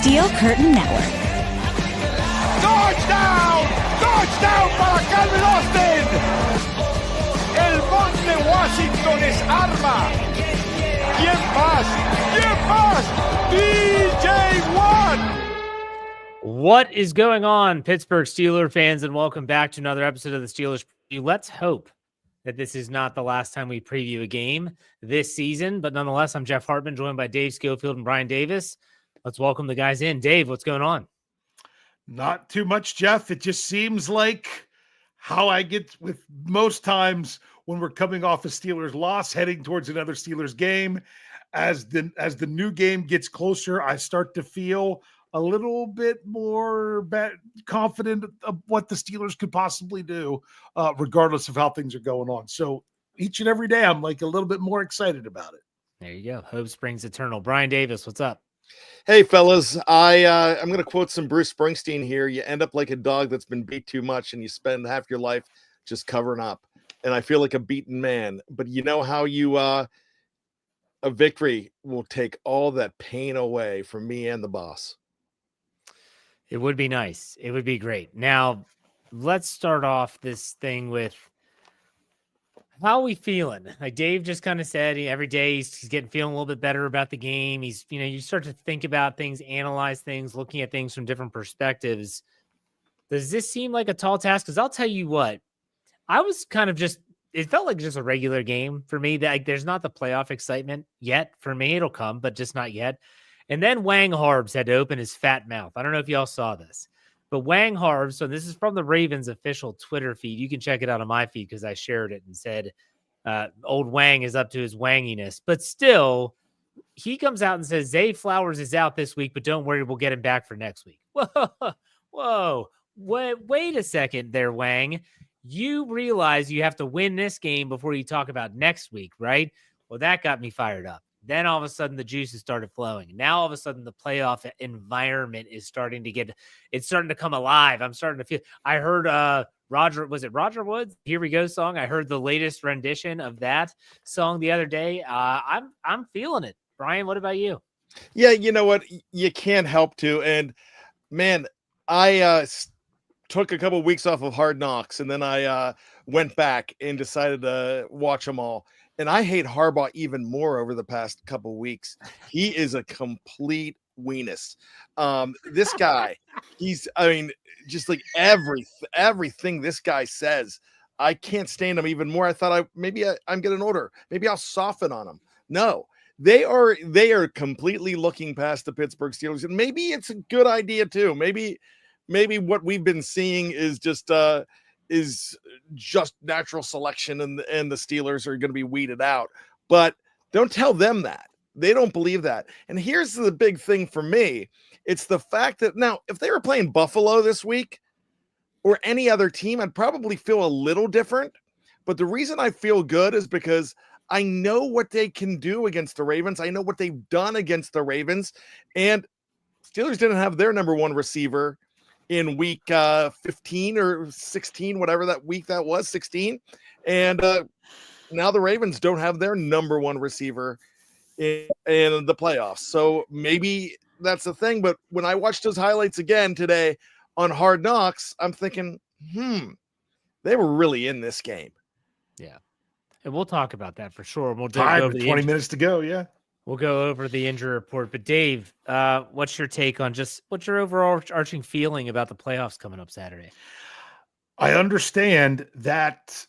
Steel Curtain Network. Touchdown! Touchdown para Calvin Austin! El Monte Washington es arma. ¿Quién más? ¿Quién más? DJ Watt! What is going on, Pittsburgh Steelers fans, and welcome back to another episode of the Steelers Preview. Let's hope that this is not the last time we preview a game this season, but nonetheless, I'm Jeff Hartman, joined by Dave Schofield and Bryan Davis. Let's welcome the guys in. Dave, what's going on? Not too much, Jeff. It just seems like how I get with most times when we're coming off a Steelers loss, heading towards another Steelers game. As the new game gets closer, I start to feel a little bit more confident of what the Steelers could possibly do, regardless of how things are going on. So each and every day, I'm like a little bit more excited about it. There you go. Hope springs eternal. Bryan Davis, what's up? Hey, fellas, I'm going to quote some Bruce Springsteen here. You end up like a dog that's been beat too much, and you spend half your life just covering up. And I feel like a beaten man. But you know how a victory will take all that pain away from me and the boss. It would be nice. It would be great. Now, let's start off this thing with how are we feeling? Like Dave just kind of said, every day he's feeling a little bit better about the game. He's, you start to think about things, analyze things, looking at things from different perspectives. Does this seem like a tall task? Because I'll tell you what, I was kind of it felt like just a regular game for me. That there's not the playoff excitement yet for me. It'll come, but just not yet. And then Wang Harbs had to open his fat mouth. I don't know if y'all saw this, but Wang Harbs, so this is from the Ravens official Twitter feed. You can check it out on my feed because I shared it and said, old Wang is up to his wanginess. But still, he comes out and says, Zay Flowers is out this week, but don't worry, we'll get him back for next week. Whoa, wait a second there, Wang. You realize you have to win this game before you talk about next week, right? Well, that got me fired up. Then all of a sudden the juices started flowing. Now all of a sudden the playoff environment is starting to come alive. I'm starting to feel, I heard Roger Woods? Here We Go song. I heard the latest rendition of that song the other day. I'm feeling it. Bryan, what about you? Yeah, you know what? You can't help to. And man, I took a couple of weeks off of Hard Knocks, and then I went back and decided to watch them all. And I hate Harbaugh even more over the past couple of weeks. He is a complete weenus. This guy, just like everything this guy says, I can't stand him even more. I thought I'm getting older. Maybe I'll soften on him. No, they are completely looking past the Pittsburgh Steelers. And maybe it's a good idea too. Maybe what we've been seeing is just natural selection, and the Steelers are going to be weeded out. But don't tell them that. They don't believe that. And here's the big thing for me. It's the fact that now, if they were playing Buffalo this week or any other team, I'd probably feel a little different. But the reason I feel good is because I know what they can do against the Ravens. I know what they've done against the Ravens. And Steelers didn't have their number one receiver in week 15 or 16, whatever that week that was, 16. And now the Ravens don't have their number one receiver in the playoffs. So maybe that's the thing. But when I watched those highlights again today on Hard Knocks, I'm thinking, they were really in this game. Yeah. And we'll talk about that for sure. We'll do 20 minutes to go. Yeah. We'll go over the injury report, but Dave, what's your take on what's your overarching feeling about the playoffs coming up Saturday? I understand that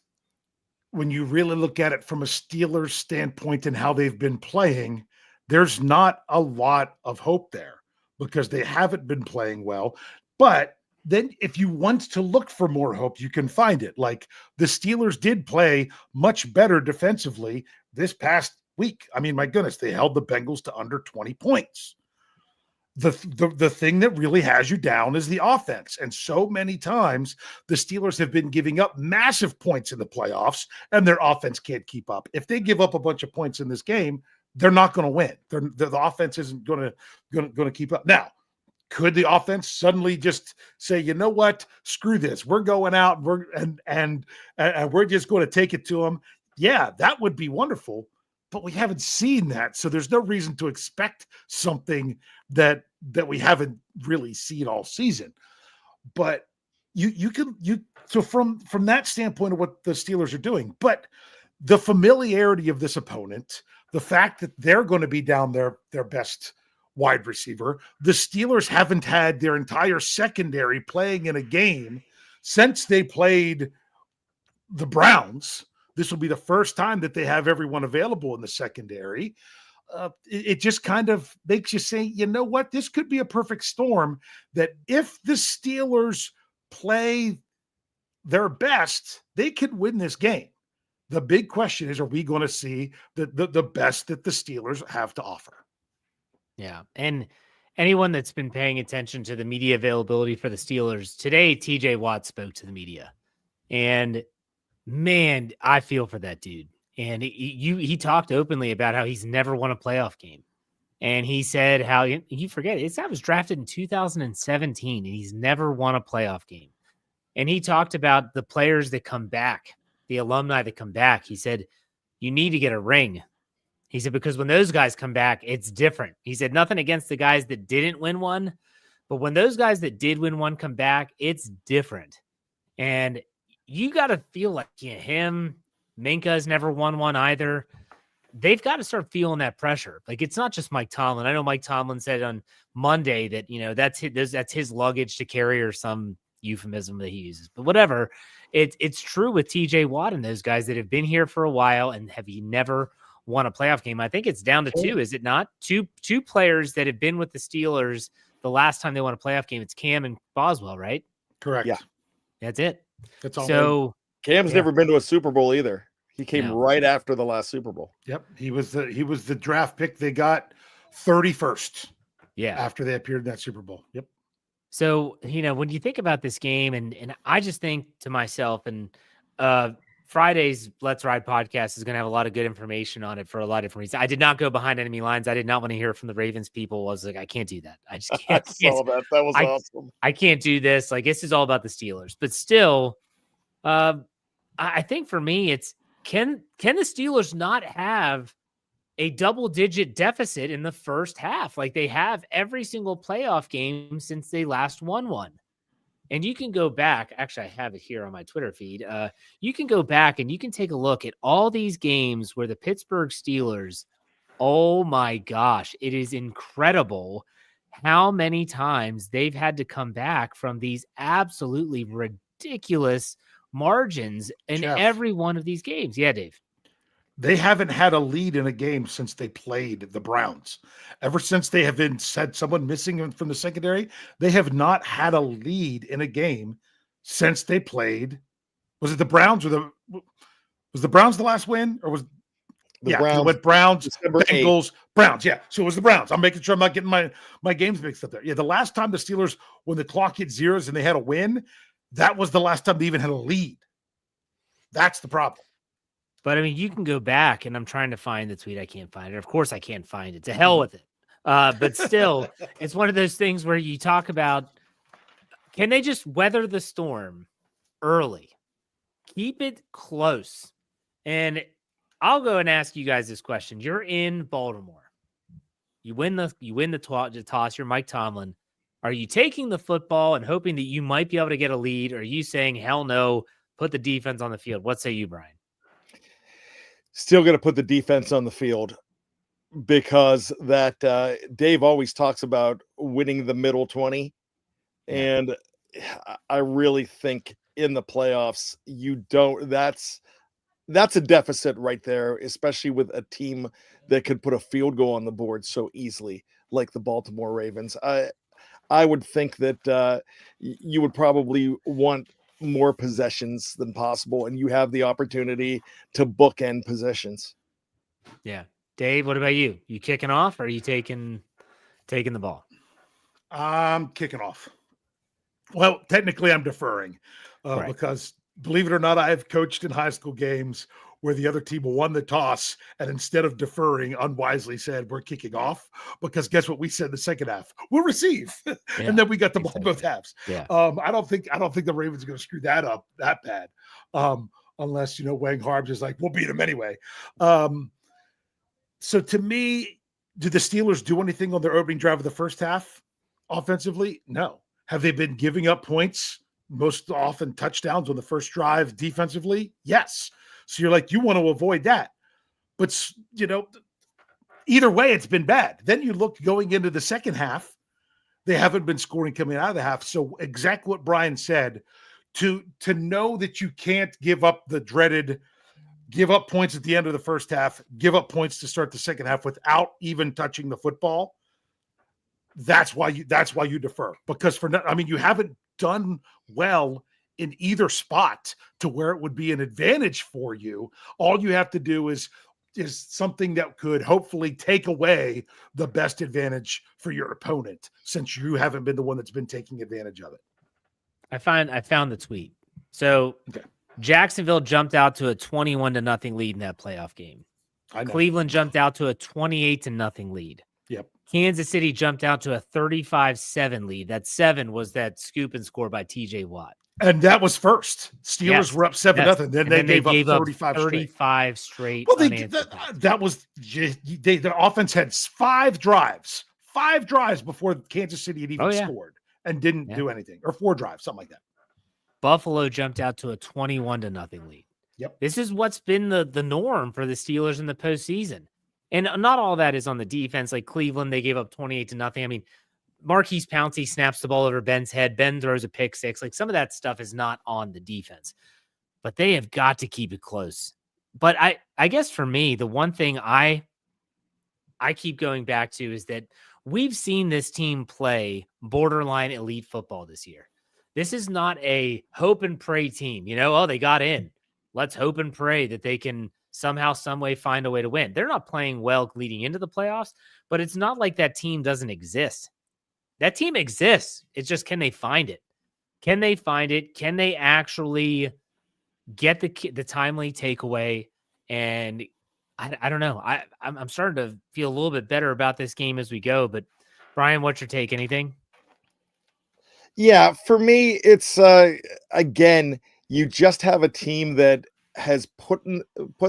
when you really look at it from a Steelers standpoint and how they've been playing, there's not a lot of hope there because they haven't been playing well. But then if you want to look for more hope, you can find it. Like the Steelers did play much better defensively this past week. I mean, my goodness, they held the Bengals to under 20 points. The thing that really has you down is the offense. And so many times the Steelers have been giving up massive points in the playoffs and their offense can't keep up. If they give up a bunch of points in this game, they're not going to win. The offense isn't going to keep up. Now, could the offense suddenly just say, you know what, screw this. We're going out and we're just going to take it to them. Yeah, that would be wonderful. But we haven't seen that. So there's no reason to expect something that that we haven't really seen all season. But so from that standpoint of what the Steelers are doing, but the familiarity of this opponent, the fact that they're going to be down their best wide receiver, the Steelers haven't had their entire secondary playing in a game since they played the Browns. This will be the first time that they have everyone available in the secondary. It just kind of makes you say, you know what, this could be a perfect storm, that if the Steelers play their best, they could win this game. The big question is, are we going to see the best that the Steelers have to offer? Yeah. And anyone that's been paying attention to the media availability for the Steelers today, TJ Watt spoke to the media, and man, I feel for that dude. And he talked openly about how he's never won a playoff game. And he said how you forget this guy was drafted in 2017 and he's never won a playoff game. And he talked about the players that come back, the alumni that come back. He said, you need to get a ring. He said, because when those guys come back, it's different. He said, nothing against the guys that didn't win one, but when those guys that did win one come back, it's different. And you got to feel like him, Minka's never won one either. They've got to start feeling that pressure. Like, it's not just Mike Tomlin. I know Mike Tomlin said on Monday that, that's his luggage to carry, or some euphemism that he uses, but whatever. It's true with TJ Watt and those guys that have been here for a while and have never won a playoff game. I think it's down to two, is it not? Two players that have been with the Steelers the last time they won a playoff game. It's Cam and Boswell, right? Correct. Yeah. That's it. That's all. So Cam's never been to a Super Bowl either. He came right after the last Super Bowl. Yep. He was the draft pick they got 31st. Yeah. After they appeared in that Super Bowl. Yep. So, when you think about this game, and I just think to myself, and Friday's Let's Ride podcast is going to have a lot of good information on it for a lot of different reasons. I did not go behind enemy lines. I did not want to hear from the Ravens people. I was like, I can't do that. I just can't. I saw that. That was awesome. I can't do this. Like, this is all about the Steelers. But still, I think for me, it's can the Steelers not have a double-digit deficit in the first half like they have every single playoff game since they last won one? And you can go back. Actually, I have it here on my Twitter feed. You can go back and you can take a look at all these games where the Pittsburgh Steelers, oh my gosh, it is incredible how many times they've had to come back from these absolutely ridiculous margins in every one of these games. Yeah, Dave. They haven't had a lead in a game since they played the Browns. Ever since they have had someone missing from the secondary, they have not had a lead in a game since they played. Was it the Browns was the Browns the last win, or was Browns? Went Browns, Bengals, 8. Browns. Yeah, so it was the Browns. I'm making sure I'm not getting my games mixed up there. Yeah, the last time the Steelers, when the clock hit zeros and they had a win, that was the last time they even had a lead. That's the problem. But I mean, you can go back, and I'm trying to find the tweet. I can't find it. Of course, I can't find it. To hell with it. But still, it's one of those things where you talk about, can they just weather the storm early? Keep it close. And I'll go and ask you guys this question. You're in Baltimore. You win the toss. You're Mike Tomlin. Are you taking the football and hoping that you might be able to get a lead? Or are you saying, hell no, put the defense on the field? What say you, Bryan? Still going to put the defense on the field, because that Dave always talks about winning the middle 20. And I really think in the playoffs, that's a deficit right there, especially with a team that could put a field goal on the board so easily, like the Baltimore Ravens. I would think that you would probably want more possessions than possible, and you have the opportunity to bookend possessions. Yeah. Dave, what about you? You kicking off, or are you taking the ball? I'm kicking off. Well, technically I'm deferring because, believe it or not, I have coached in high school games where the other team won the toss and instead of deferring, unwisely said, we're kicking off, because guess what we said in the second half? We'll receive. And then we got the ball both halves. Yeah. I don't think the Ravens are going to screw that up that bad. Unless, Wang Harbs is like, we'll beat them anyway. So to me, Did the Steelers do anything on their opening drive of the first half offensively? No. Have they been giving up points, most often touchdowns on the first drive defensively? Yes. So you're like, you want to avoid that. But, either way, it's been bad. Then you look going into the second half, they haven't been scoring coming out of the half. So exactly what Bryan said, to know that you can't give up the dreaded give up points at the end of the first half, give up points to start the second half without even touching the football. That's why you defer, because you haven't done well in either spot to where it would be an advantage for you. All you have to do is something that could hopefully take away the best advantage for your opponent, since you haven't been the one that's been taking advantage of it. I found the tweet. So okay. Jacksonville jumped out to a 21-0 lead in that playoff game. Cleveland jumped out to a 28-0 lead. Yep. Kansas City jumped out to a 35-7 lead. That 7 was that scoop and score by TJ Watt. And that was first. Steelers were up 7-0. Then they gave up 35 straight. Well, the offense had 5 drives before Kansas City had even scored and didn't do anything, or 4 drives, something like that. Buffalo jumped out to a 21-0 lead. Yep. This is what's been the norm for the Steelers in the postseason. And not all that is on the defense. Like Cleveland, they gave up 28-0. I mean, Marquise Pouncey snaps the ball over Ben's head. Ben throws a pick 6. Like, some of that stuff is not on the defense. But they have got to keep it close. But I guess for me, the one thing I keep going back to is that we've seen this team play borderline elite football this year. This is not a hope and pray team. They got in. Let's hope and pray that they can somehow, some way find a way to win. They're not playing well leading into the playoffs, but it's not like that team doesn't exist. That team exists. It's just, can they find it? Can they find it? Can they actually get the timely takeaway? And I don't know. I'm starting to feel a little bit better about this game as we go. But Bryan, what's your take? Anything? Yeah, for me, it's again, you just have a team that has put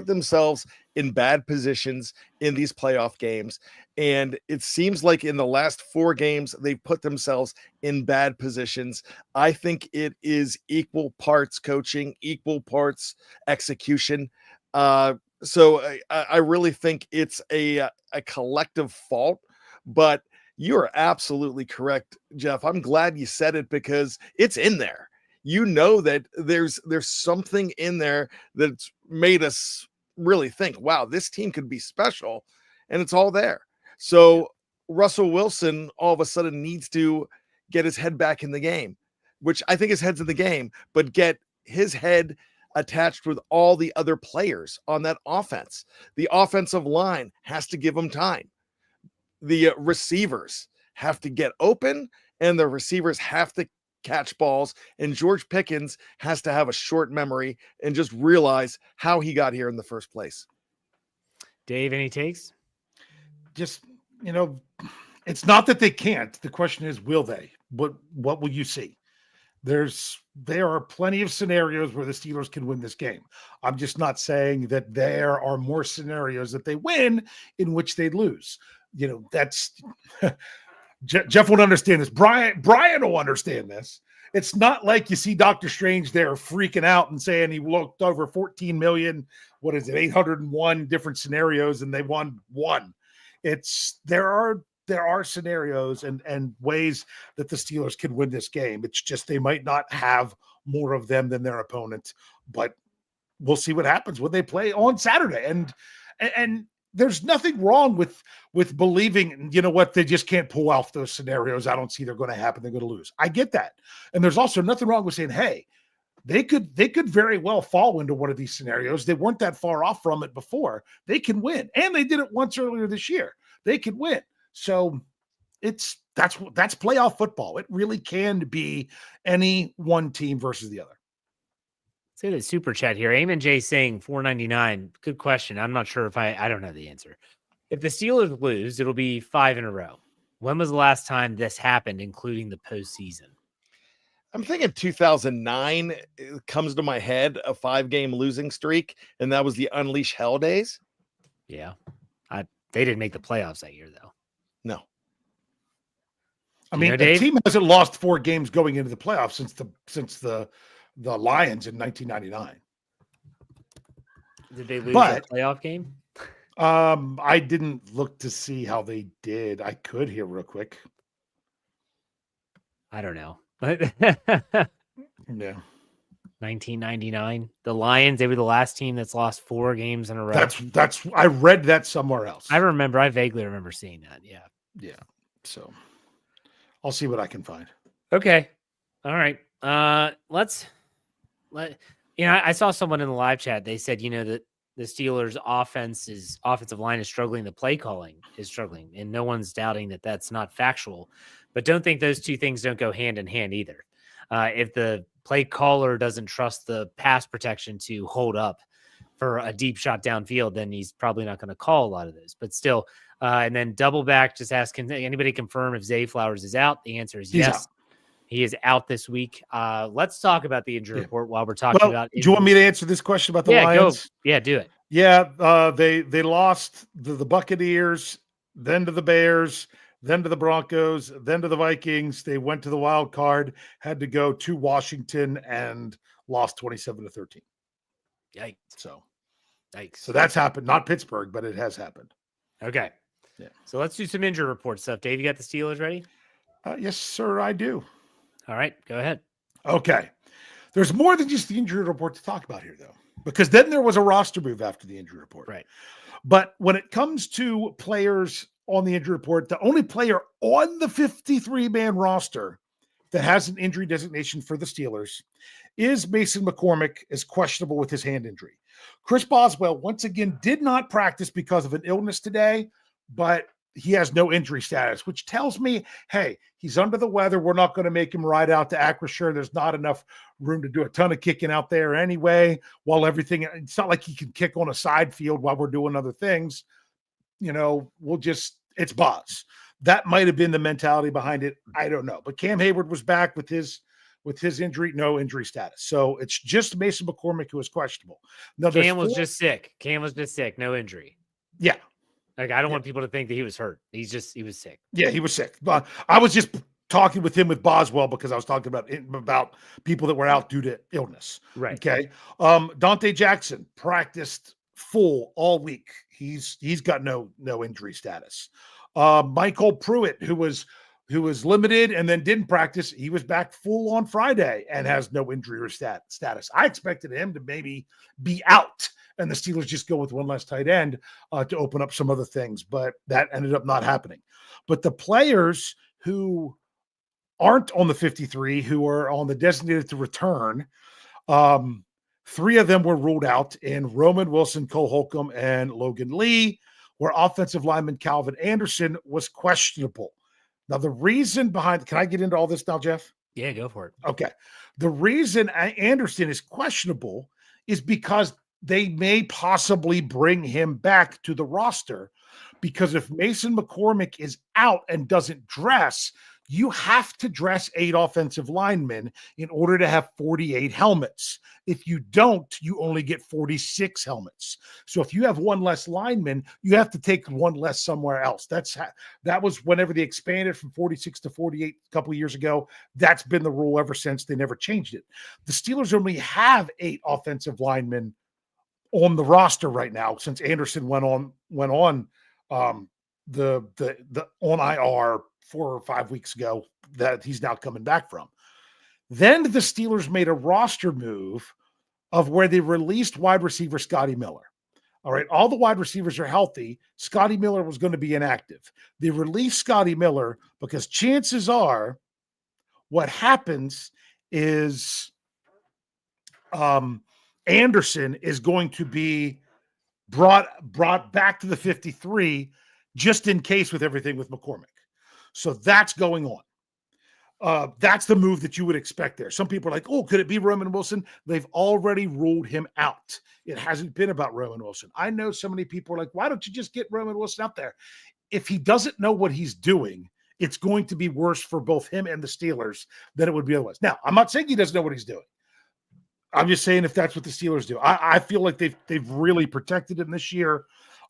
themselves in bad positions in these playoff games. And it seems like in the last 4 games, they've put themselves in bad positions. I think it is equal parts coaching, equal parts execution. So I really think it's a collective fault, but you're absolutely correct, Jeff. I'm glad you said it, because it's in there. That there's something in there that's made us really think, wow, this team could be special, and it's all there. So Russell Wilson all of a sudden needs to get his head back in the game, which I think his head's in the game, but get his head attached with all the other players on that offense. The offensive line has to give him time. The receivers have to get open, and the receivers have to catch balls, and George Pickens has to have a short memory and just realize how he got here in the first place. Dave, any takes? Just, it's not that they can't. The question is, will they? What will you see? There are plenty of scenarios where the Steelers can win this game. I'm just not saying that there are more scenarios that they win in which they lose. That's Jeff won't understand this. Bryan will understand this. It's not like you see Dr. Strange there freaking out and saying he looked over 14 million, 801 different scenarios, and they won 1. There are scenarios and ways that the Steelers can win this game. It's just they might not have more of them than their opponent, but we'll see what happens when they play on Saturday. And there's nothing wrong with believing, they just can't pull off those scenarios. I don't see they're going to happen. They're going to lose. I get that. And there's also nothing wrong with saying, hey, they could very well fall into one of these scenarios. They weren't that far off from it before. They can win. And they did it once earlier this year. They could win. So that's playoff football. It really can be any one team versus the other. Say the super chat here. Eamon J saying $4.99. Good question. I'm not sure if I don't know the answer. If the Steelers lose, it'll be 5 in a row. When was the last time this happened, including the postseason? I'm thinking 2009 comes to my head, a 5-game losing streak, and that was the Unleash Hell days. Yeah, They didn't make the playoffs that year, though. No. I Do you mean, know, the Dave? team hasn't lost 4 games going into the playoffs since the Lions in 1999. Did they lose But- that playoff game? I didn't look to see how they did. I could here real quick. I don't know. Yeah. 1999. The Lions, they were the last team that's lost 4 games in a row. That's I read that somewhere else. I vaguely remember seeing that. Yeah. Yeah. So I'll see what I can find. Okay. All right. I saw someone in the live chat. They said, that the Steelers' offensive line is struggling. The play calling is struggling, and no one's doubting that that's not factual. But don't think those two things don't go hand in hand either. If the play caller doesn't trust the pass protection to hold up for a deep shot downfield, then he's probably not going to call a lot of those. But still, and then double back, just ask, can anybody confirm if Zay Flowers is out? The answer is yes. Out. He is out this week. Let's talk about the injury report while we're talking about. Do you want me to answer this question about the Lions? Go. Yeah, do it. Yeah, they lost the Buccaneers, then to the Bears, then to the Broncos, then to the Vikings. They went to the wild card, had to go to Washington, and lost 27-13. Yikes! So Yikes! So that's happened. Not Pittsburgh, but it has happened. Okay. Yeah. So let's do some injury report stuff. Dave, you got the Steelers ready? Yes, sir, I do. All right, go ahead. Okay. There's more than just the injury report to talk about here, though, because then there was a roster move after the injury report. Right. But when it comes to players on the injury report, the only player on the 53-man roster that has an injury designation for the Steelers is Mason McCormick, is questionable with his hand injury. Chris Boswell, once again, did not practice because of an illness today, but he has no injury status, which tells me, hey, he's under the weather. We're not going to make him ride out to Acrisure. There's not enough room to do a ton of kicking out there anyway. It's not like he can kick on a side field while we're doing other things. It's Boz. That might have been the mentality behind it. I don't know. But Cam Hayward was back with his injury, no injury status. So it's just Mason McCormick who is questionable. Now, Cam was just sick. No injury. Yeah. Like, I don't want people to think that he was hurt. He was sick. Yeah, he was sick. But I was just talking with him with Boswell because I was talking about people that were out due to illness. Right. Okay. Dante Jackson practiced full all week. He's got no injury status. Michael Pruitt, who was limited and then didn't practice, he was back full on Friday and has no injury or status. I expected him to maybe be out and the Steelers just go with one less tight end to open up some other things, but that ended up not happening. But the players who aren't on the 53, who are on the designated to return, 3 of them were ruled out in Roman Wilson, Cole Holcomb, and Logan Lee, where offensive lineman Calvin Anderson was questionable. Now, the reason behind, can I get into all this now, Jeff? Yeah, go for it. Okay. The reason Anderson is questionable is because they may possibly bring him back to the roster, because if Mason McCormick is out and doesn't dress, you have to dress 8 offensive linemen in order to have 48 helmets. If you don't, you only get 46 helmets. So if you have one less lineman, you have to take one less somewhere else. That was whenever they expanded from 46 to 48 a couple of years ago. That's been the rule ever since. They never changed it. The Steelers only have 8 offensive linemen on the roster right now since Anderson went on the on IR 4 or 5 weeks ago that he's now coming back from. Then the Steelers made a roster move of where they released wide receiver Scotty Miller. All right, all the wide receivers are healthy. Scotty Miller was going to be inactive. They released Scotty Miller because chances are what happens is Anderson is going to be brought back to the 53 just in case with everything with McCormick. So that's going on. That's the move that you would expect there. Some people are like, oh, could it be Roman Wilson? They've already ruled him out. It hasn't been about Roman Wilson. I know so many people are like, why don't you just get Roman Wilson out there? If he doesn't know what he's doing, it's going to be worse for both him and the Steelers than it would be otherwise. Now, I'm not saying he doesn't know what he's doing. I'm just saying if that's what the Steelers do. I feel like they've really protected him this year.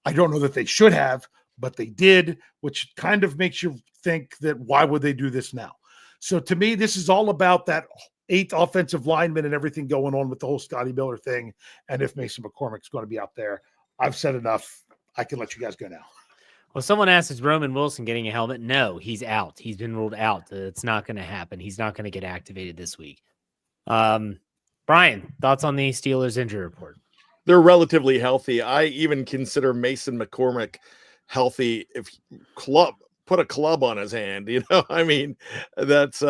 I don't know that they should have, but they did, which kind of makes you think that why would they do this now? So to me, this is all about that 8th offensive lineman and everything going on with the whole Scotty Miller thing. And if Mason McCormick's going to be out there, I've said enough. I can let you guys go now. Well, someone asked, is Roman Wilson getting a helmet? No, he's out. He's been ruled out. It's not going to happen. He's not going to get activated this week. Bryan, thoughts on the Steelers injury report? They're relatively healthy. I even consider Mason McCormick healthy if put a club on his hand. I mean, that's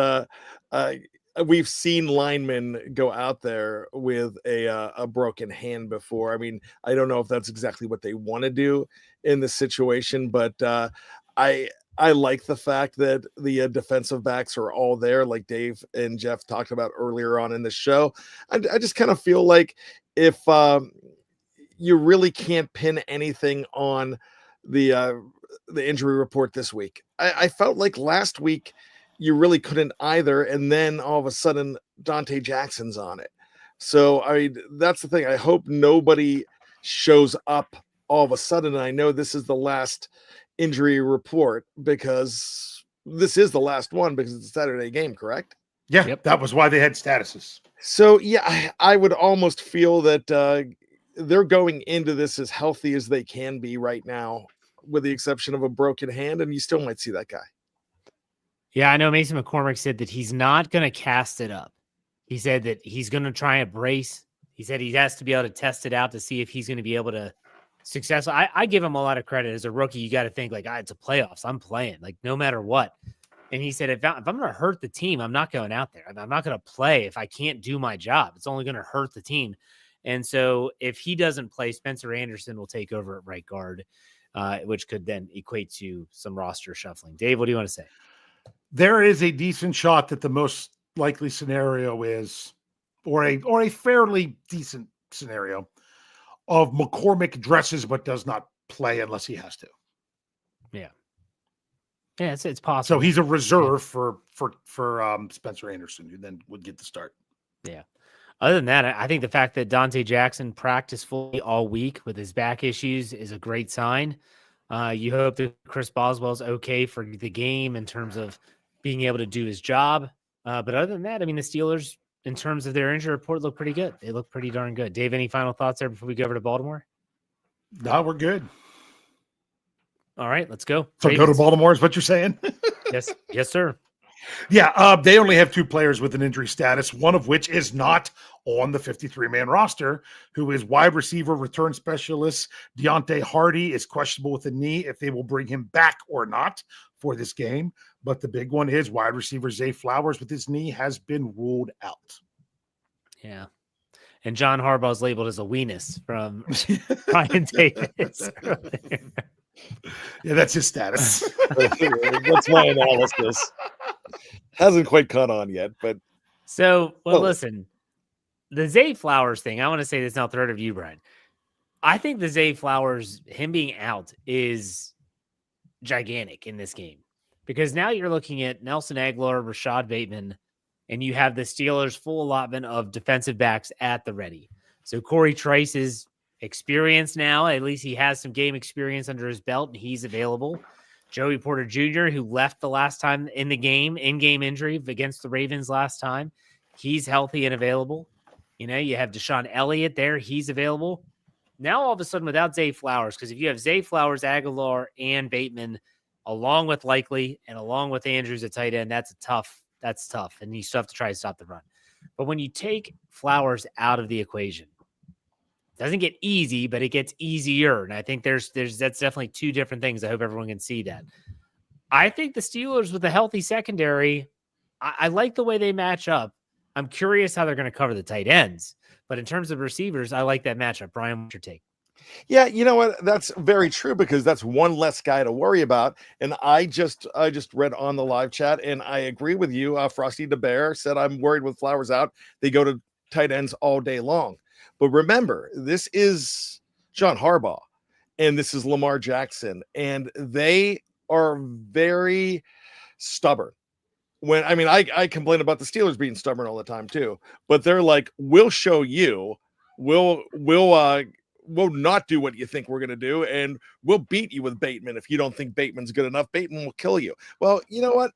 we've seen linemen go out there with a broken hand before. I mean, I don't know if that's exactly what they want to do in this situation, but I like the fact that the defensive backs are all there, like Dave and Jeff talked about earlier on in the show. I just kind of feel like if you really can't pin anything on the injury report this week. I felt like last week you really couldn't either, and then all of a sudden Dante Jackson's on it. So that's the thing. I hope nobody shows up all of a sudden. And I know this is the last injury report because this is the last one because it's a Saturday game, correct? Yeah, yep. That was why they had statuses. So yeah, I would almost feel that they're going into this as healthy as they can be right now, with the exception of a broken hand, and you still might see that guy. Yeah, I know Mason McCormick said that he's not going to cast it up. He said that he's going to try a brace. He said he has to be able to test it out to see if he's going to be able to successful. I give him a lot of credit as a rookie. You got to think like, it's a playoffs. I'm playing like no matter what. And he said, if I'm going to hurt the team, I'm not going out there. I'm not going to play if I can't do my job. It's only going to hurt the team. And so if he doesn't play, Spencer Anderson will take over at right guard, which could then equate to some roster shuffling. Dave, what do you want to say? There is a decent shot that the most likely scenario is, or a fairly decent scenario of McCormick dresses but does not play unless he has to. Yeah. Yeah, it's possible. So he's a reserve for Spencer Anderson, who then would get the start. Yeah. Other than that, I think the fact that Dante Jackson practiced fully all week with his back issues is a great sign. You hope that Chris Boswell's okay for the game in terms of being able to do his job. But other than that, I mean, the Steelers, in terms of their injury report, look pretty good. They look pretty darn good. Dave, any final thoughts there before we go over to Baltimore? No, we're good. All right, let's go. So Ravens. go to Baltimore is what you're saying? Yes, sir. Yeah, they only have 2 players with an injury status, one of which is not on the 53-man roster, who is wide receiver return specialist Deontay Hardy is questionable with a knee if they will bring him back or not for this game. But the big one is wide receiver Zay Flowers with his knee has been ruled out. Yeah. And John Harbaugh is labeled as a weenus from Ryan Davis. Yeah, that's his status. That's my analysis. Hasn't quite caught on yet, but so listen, the Zay Flowers thing. I want to say this now, third of you, Bryan. I think the Zay Flowers, him being out, is gigantic in this game because now you're looking at Nelson Aguilar, Rashad Bateman, and you have the Steelers' full allotment of defensive backs at the ready. So Corey Trice is experienced now. At least he has some game experience under his belt, and he's available. Joey Porter Jr., who left the last time in the game, in-game injury against the Ravens last time, he's healthy and available. You have Deshaun Elliott there. He's available. Now, all of a sudden, without Zay Flowers, because if you have Zay Flowers, Aguilar, and Bateman, along with Likely and along with Andrews at tight end, that's tough. And you still have to try to stop the run. But when you take Flowers out of the equation, it doesn't get easy, but it gets easier. And I think that's definitely 2 different things. I hope everyone can see that. I think the Steelers with a healthy secondary, I like the way they match up. I'm curious how they're going to cover the tight ends. But in terms of receivers, I like that matchup. Bryan, what's your take? Yeah, you know what? That's very true because that's one less guy to worry about. And I just read on the live chat, and I agree with you. Frosty DeBear said, I'm worried with Flowers out. They go to tight ends all day long. But remember, this is John Harbaugh, and this is Lamar Jackson, and they are very stubborn. I complain about the Steelers being stubborn all the time too, but they're like, we'll show you, we'll we'll not do what you think we're going to do, and we'll beat you with Bateman if you don't think Bateman's good enough. Bateman will kill you. Well, you know what?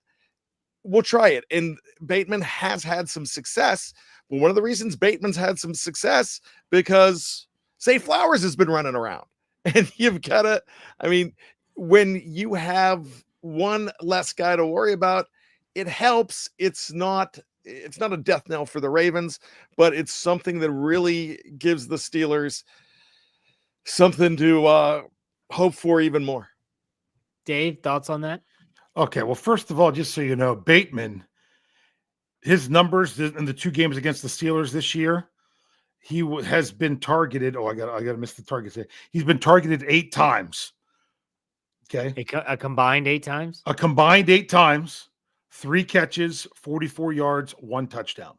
We'll try it. And Bateman has had some success. But one of the reasons Bateman's had some success because Zay Flowers has been running around. And you've got to, I mean, when you have one less guy to worry about, it helps. It's not a death knell for the Ravens, but it's something that really gives the Steelers something to hope for even more. Dave, thoughts on that? Okay, well, first of all, just so you know, Bateman, his numbers in the 2 games against the Steelers this year, he has been targeted. Oh, I got to miss the targets. He's been targeted 8 times. Okay, A combined 8 times. A combined 8 times, 3 catches, 44 yards, 1 touchdown.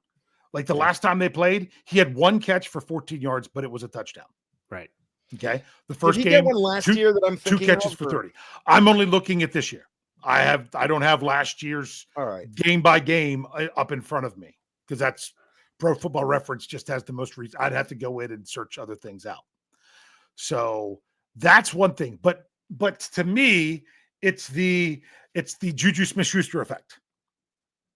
Like the last time they played, he had 1 catch for 14 yards, but it was a touchdown. Right. Okay. The first Did he game get one last year that I'm thinking 2 catches for 30. I'm only looking at this year. I don't have last year's game by game up in front of me because that's Pro Football Reference just has the most recent. I'd have to go in and search other things out. So that's one thing. But to me, it's the Juju Smith-Schuster effect.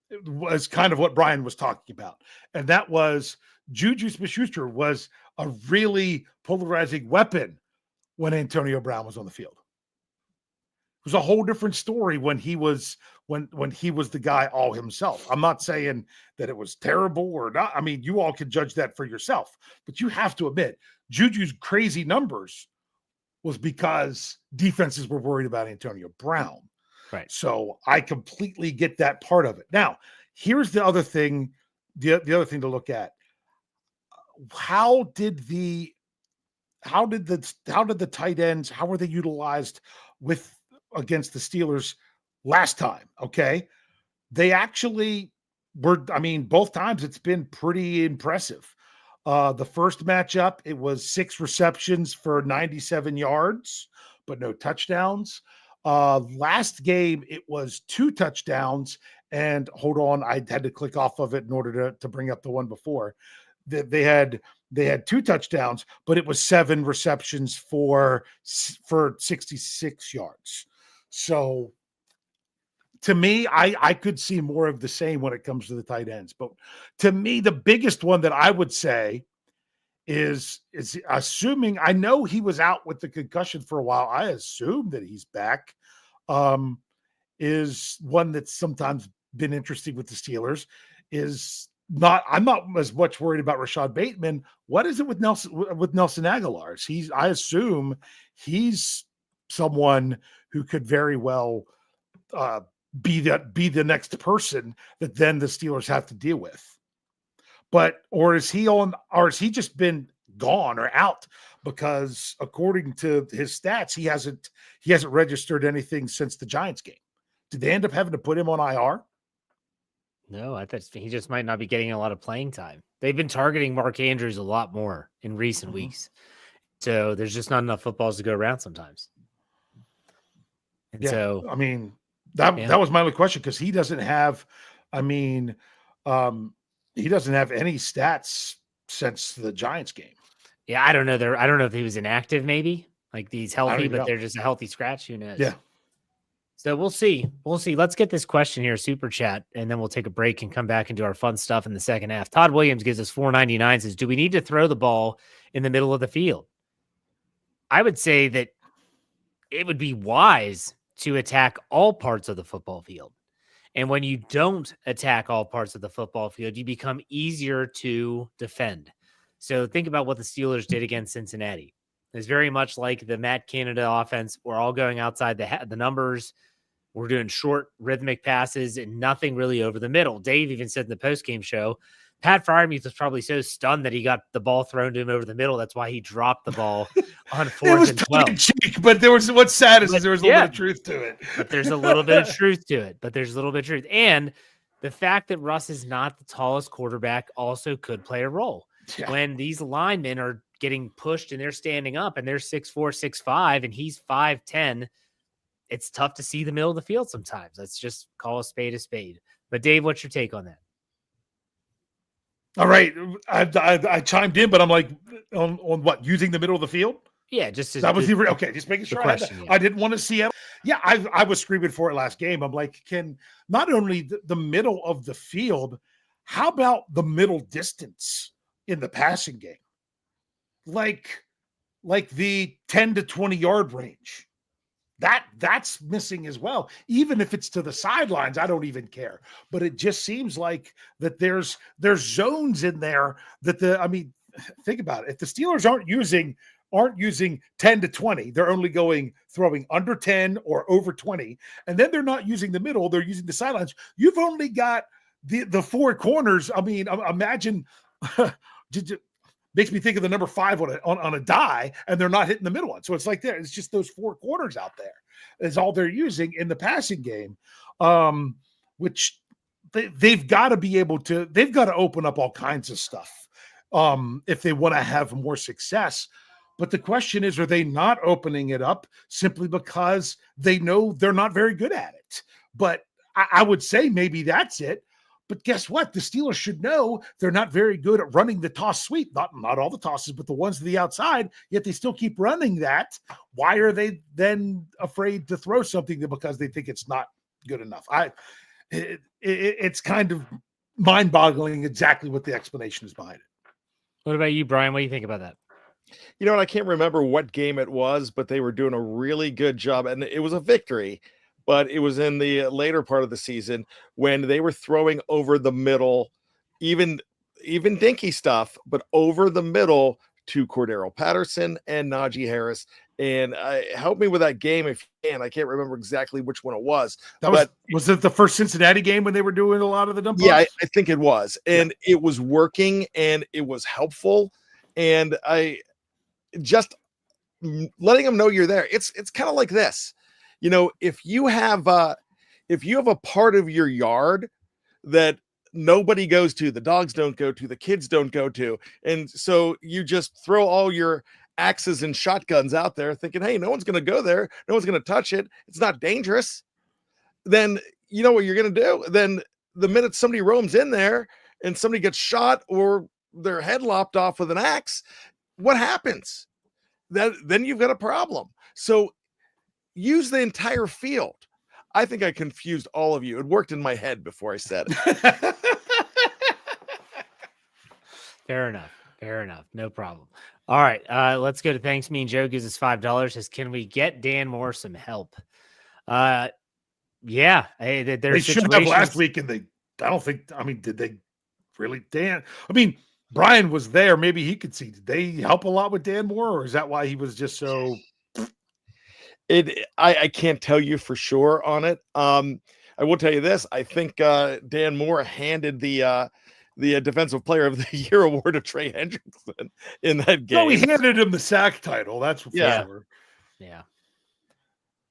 It was kind of what Bryan was talking about. And that was Juju Smith-Schuster was a really polarizing weapon when Antonio Brown was on the field. It was a whole different story when he was the guy all himself. I'm not saying that it was terrible or not. I mean, you all can judge that for yourself, but you have to admit Juju's crazy numbers was because defenses were worried about Antonio Brown. Right. So I completely get that part of it. Now, here's the other thing, the other thing to look at. How did the tight ends, how were they utilized against the Steelers last time? Okay. They actually were, I mean, both times it's been pretty impressive. The first matchup, it was 6 receptions for 97 yards, but no touchdowns. Last game, it was 2 touchdowns. And hold on, I had to click off of it in order to bring up the one before. They had 2 touchdowns, but it was 7 receptions for 66 yards. So to me, I could see more of the same when it comes to the tight ends. But to me, the biggest one that I would say is assuming, I know he was out with the concussion for a while. I assume that he's back. Is one that's sometimes been interesting with the Steelers. I'm not as much worried about Rashad Bateman. What is it with Nelson Aguilar? I assume he's someone who could very well be the next person that then the Steelers have to deal with. Or is he just been gone or out? Because according to his stats, he hasn't registered anything since the Giants game. Did they end up having to put him on IR? No, I thought he just might not be getting a lot of playing time. They've been targeting Mark Andrews a lot more in recent weeks. So there's just not enough footballs to go around sometimes. And so, I mean, that was my only question, because he doesn't have, he doesn't have any stats since the Giants game. Yeah, I don't know. I don't know if he was inactive, maybe. Like he's healthy, but they're just a healthy scratch. Who knows? Yeah. So we'll see. Let's get this question here, super chat, and then we'll take a break and come back and do our fun stuff in the second half. Todd Williams gives us $4.99, says, do we need to throw the ball in the middle of the field? I would say that it would be wise to attack all parts of the football field. And when you don't attack all parts of the football field, you become easier to defend. So think about what the Steelers did against Cincinnati. It's very much like the Matt Canada offense. We're all going outside the numbers. We're doing short rhythmic passes and nothing really over the middle. Dave even said in the postgame show, Pat Freiermuth was probably so stunned that he got the ball thrown to him over the middle. That's why he dropped the ball on 4th and 12. Cheek, but what's sad is there was a little bit of truth to it. But there's a little bit of truth to it. And the fact that Russ is not the tallest quarterback also could play a role. Yeah. When these linemen are getting pushed and they're standing up and they're 6'4", 6'5", and he's 5'10", it's tough to see the middle of the field sometimes. Let's just call a spade a spade. But Dave, what's your take on that? All right. I chimed in, but I'm like, on what? Using the middle of the field? Yeah, just That was okay. Just making sure question, I didn't want to see it. Yeah, I was screaming for it last game. I'm like, can not only the middle of the field, how about the middle distance in the passing game? Like the 10 to 20 yard range. That's missing as well. Even if it's to the sidelines, I don't even care. But it just seems like that there's zones in there that think about it. If the Steelers aren't using 10 to 20, they're only throwing under 10 or over 20, and then they're not using the middle, they're using the sidelines. You've only got the four corners. I mean, imagine makes me think of the number 5 on a die, and they're not hitting the middle one. So it's like it's just those four corners out there is all they're using in the passing game, which they've got to be able to. They've got to open up all kinds of stuff if they want to have more success. But the question is, are they not opening it up simply because they know they're not very good at it? But I would say maybe that's it. But guess what? The Steelers should know they're not very good at running the toss sweep. Not all the tosses, but the ones to the outside, yet they still keep running that. Why are they then afraid to throw something because they think it's not good enough? It's kind of mind-boggling exactly what the explanation is behind it. What about you, Brian? What do you think about that? You know what? I can't remember what game it was, but they were doing a really good job, and it was a victory. But it was in the later part of the season when they were throwing over the middle, even dinky stuff, but over the middle to Cordero Patterson and Najee Harris. And help me with that game if you can. I can't remember exactly which one it was. Was it the first Cincinnati game when they were doing a lot of the dump? Yeah, I think it was. And it was working and it was helpful. And I just letting them know you're there. It's kind of like this. You know, if you have a part of your yard that nobody goes to, the dogs don't go to, the kids don't go to, and so you just throw all your axes and shotguns out there thinking, hey, no one's going to go there, no one's going to touch it, it's not dangerous, then you know what you're going to do. Then the minute somebody roams in there and somebody gets shot or their head lopped off with an axe, what happens? Then you've got a problem. So use the entire field. I think I confused all of you. It worked in my head before I said it. Fair enough. No problem. All right. Let's go to thanks. Me and Joe gives us $5. Says, can we get Dan Moore some help? Yeah. Hey, they should have last week, and did they really? Dan, Bryan was there. Maybe he could see. Did they help a lot with Dan Moore, or is that why he was just so? I can't tell you for sure on it. I will tell you this. I think Dan Moore handed the Defensive Player of the Year award to Trey Hendrickson in that game. No, he handed him the sack title. That's for sure. Yeah.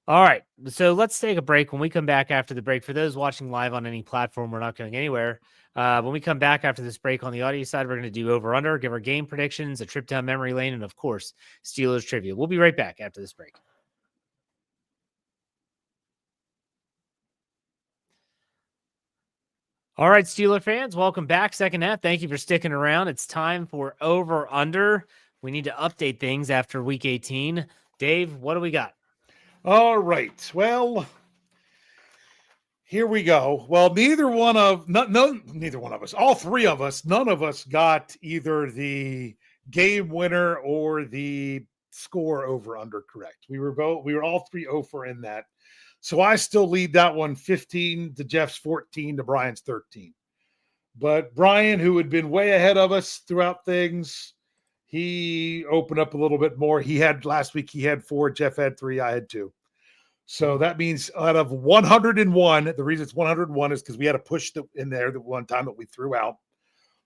All right. So let's take a break. When we come back after the break, for those watching live on any platform, we're not going anywhere. When we come back after this break on the audio side, we're going to do over-under, give our game predictions, a trip down memory lane, and of course, Steelers trivia. We'll be right back after this break. All right, Steeler fans, welcome back. Second half. Thank you for sticking around. It's time for over under. We need to update things after week 18. Dave, what do we got? All right. Well, here we go. Well, neither one of us, all three of us, none of us got either the game winner or the score over under correct. We were all 3 over in that. So I still lead that one 15 to Jeff's 14 to Brian's 13. But Bryan, who had been way ahead of us throughout things, he opened up a little bit more. Last week, he had 4, Jeff had 3, I had 2. So that means out of 101, the reason it's 101 is because we had a push in there the one time that we threw out.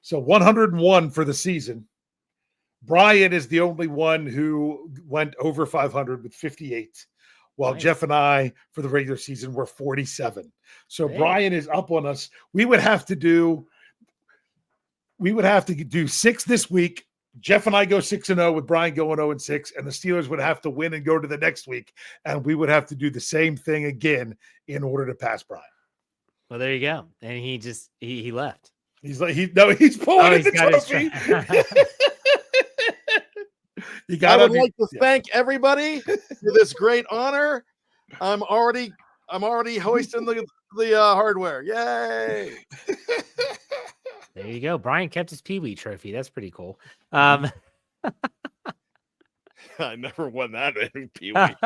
So 101 for the season. Bryan is the only one who went over 500 with 58. While nice. Jeff and I, for the regular season, were 47. So dang. Bryan is up on us. We would have to do 6 this week. Jeff and I go 6-0 with Bryan going 0-6, and the Steelers would have to win and go to the next week, and we would have to do the same thing again in order to pass Bryan. Well, there you go. And he left. He's pulling in the got his trophy. You I gotta would like to thank everybody for this great honor. I'm already hoisting the hardware. Yay! There you go. Bryan kept his Pee Wee trophy. That's pretty cool. I never won that in Pee Wee.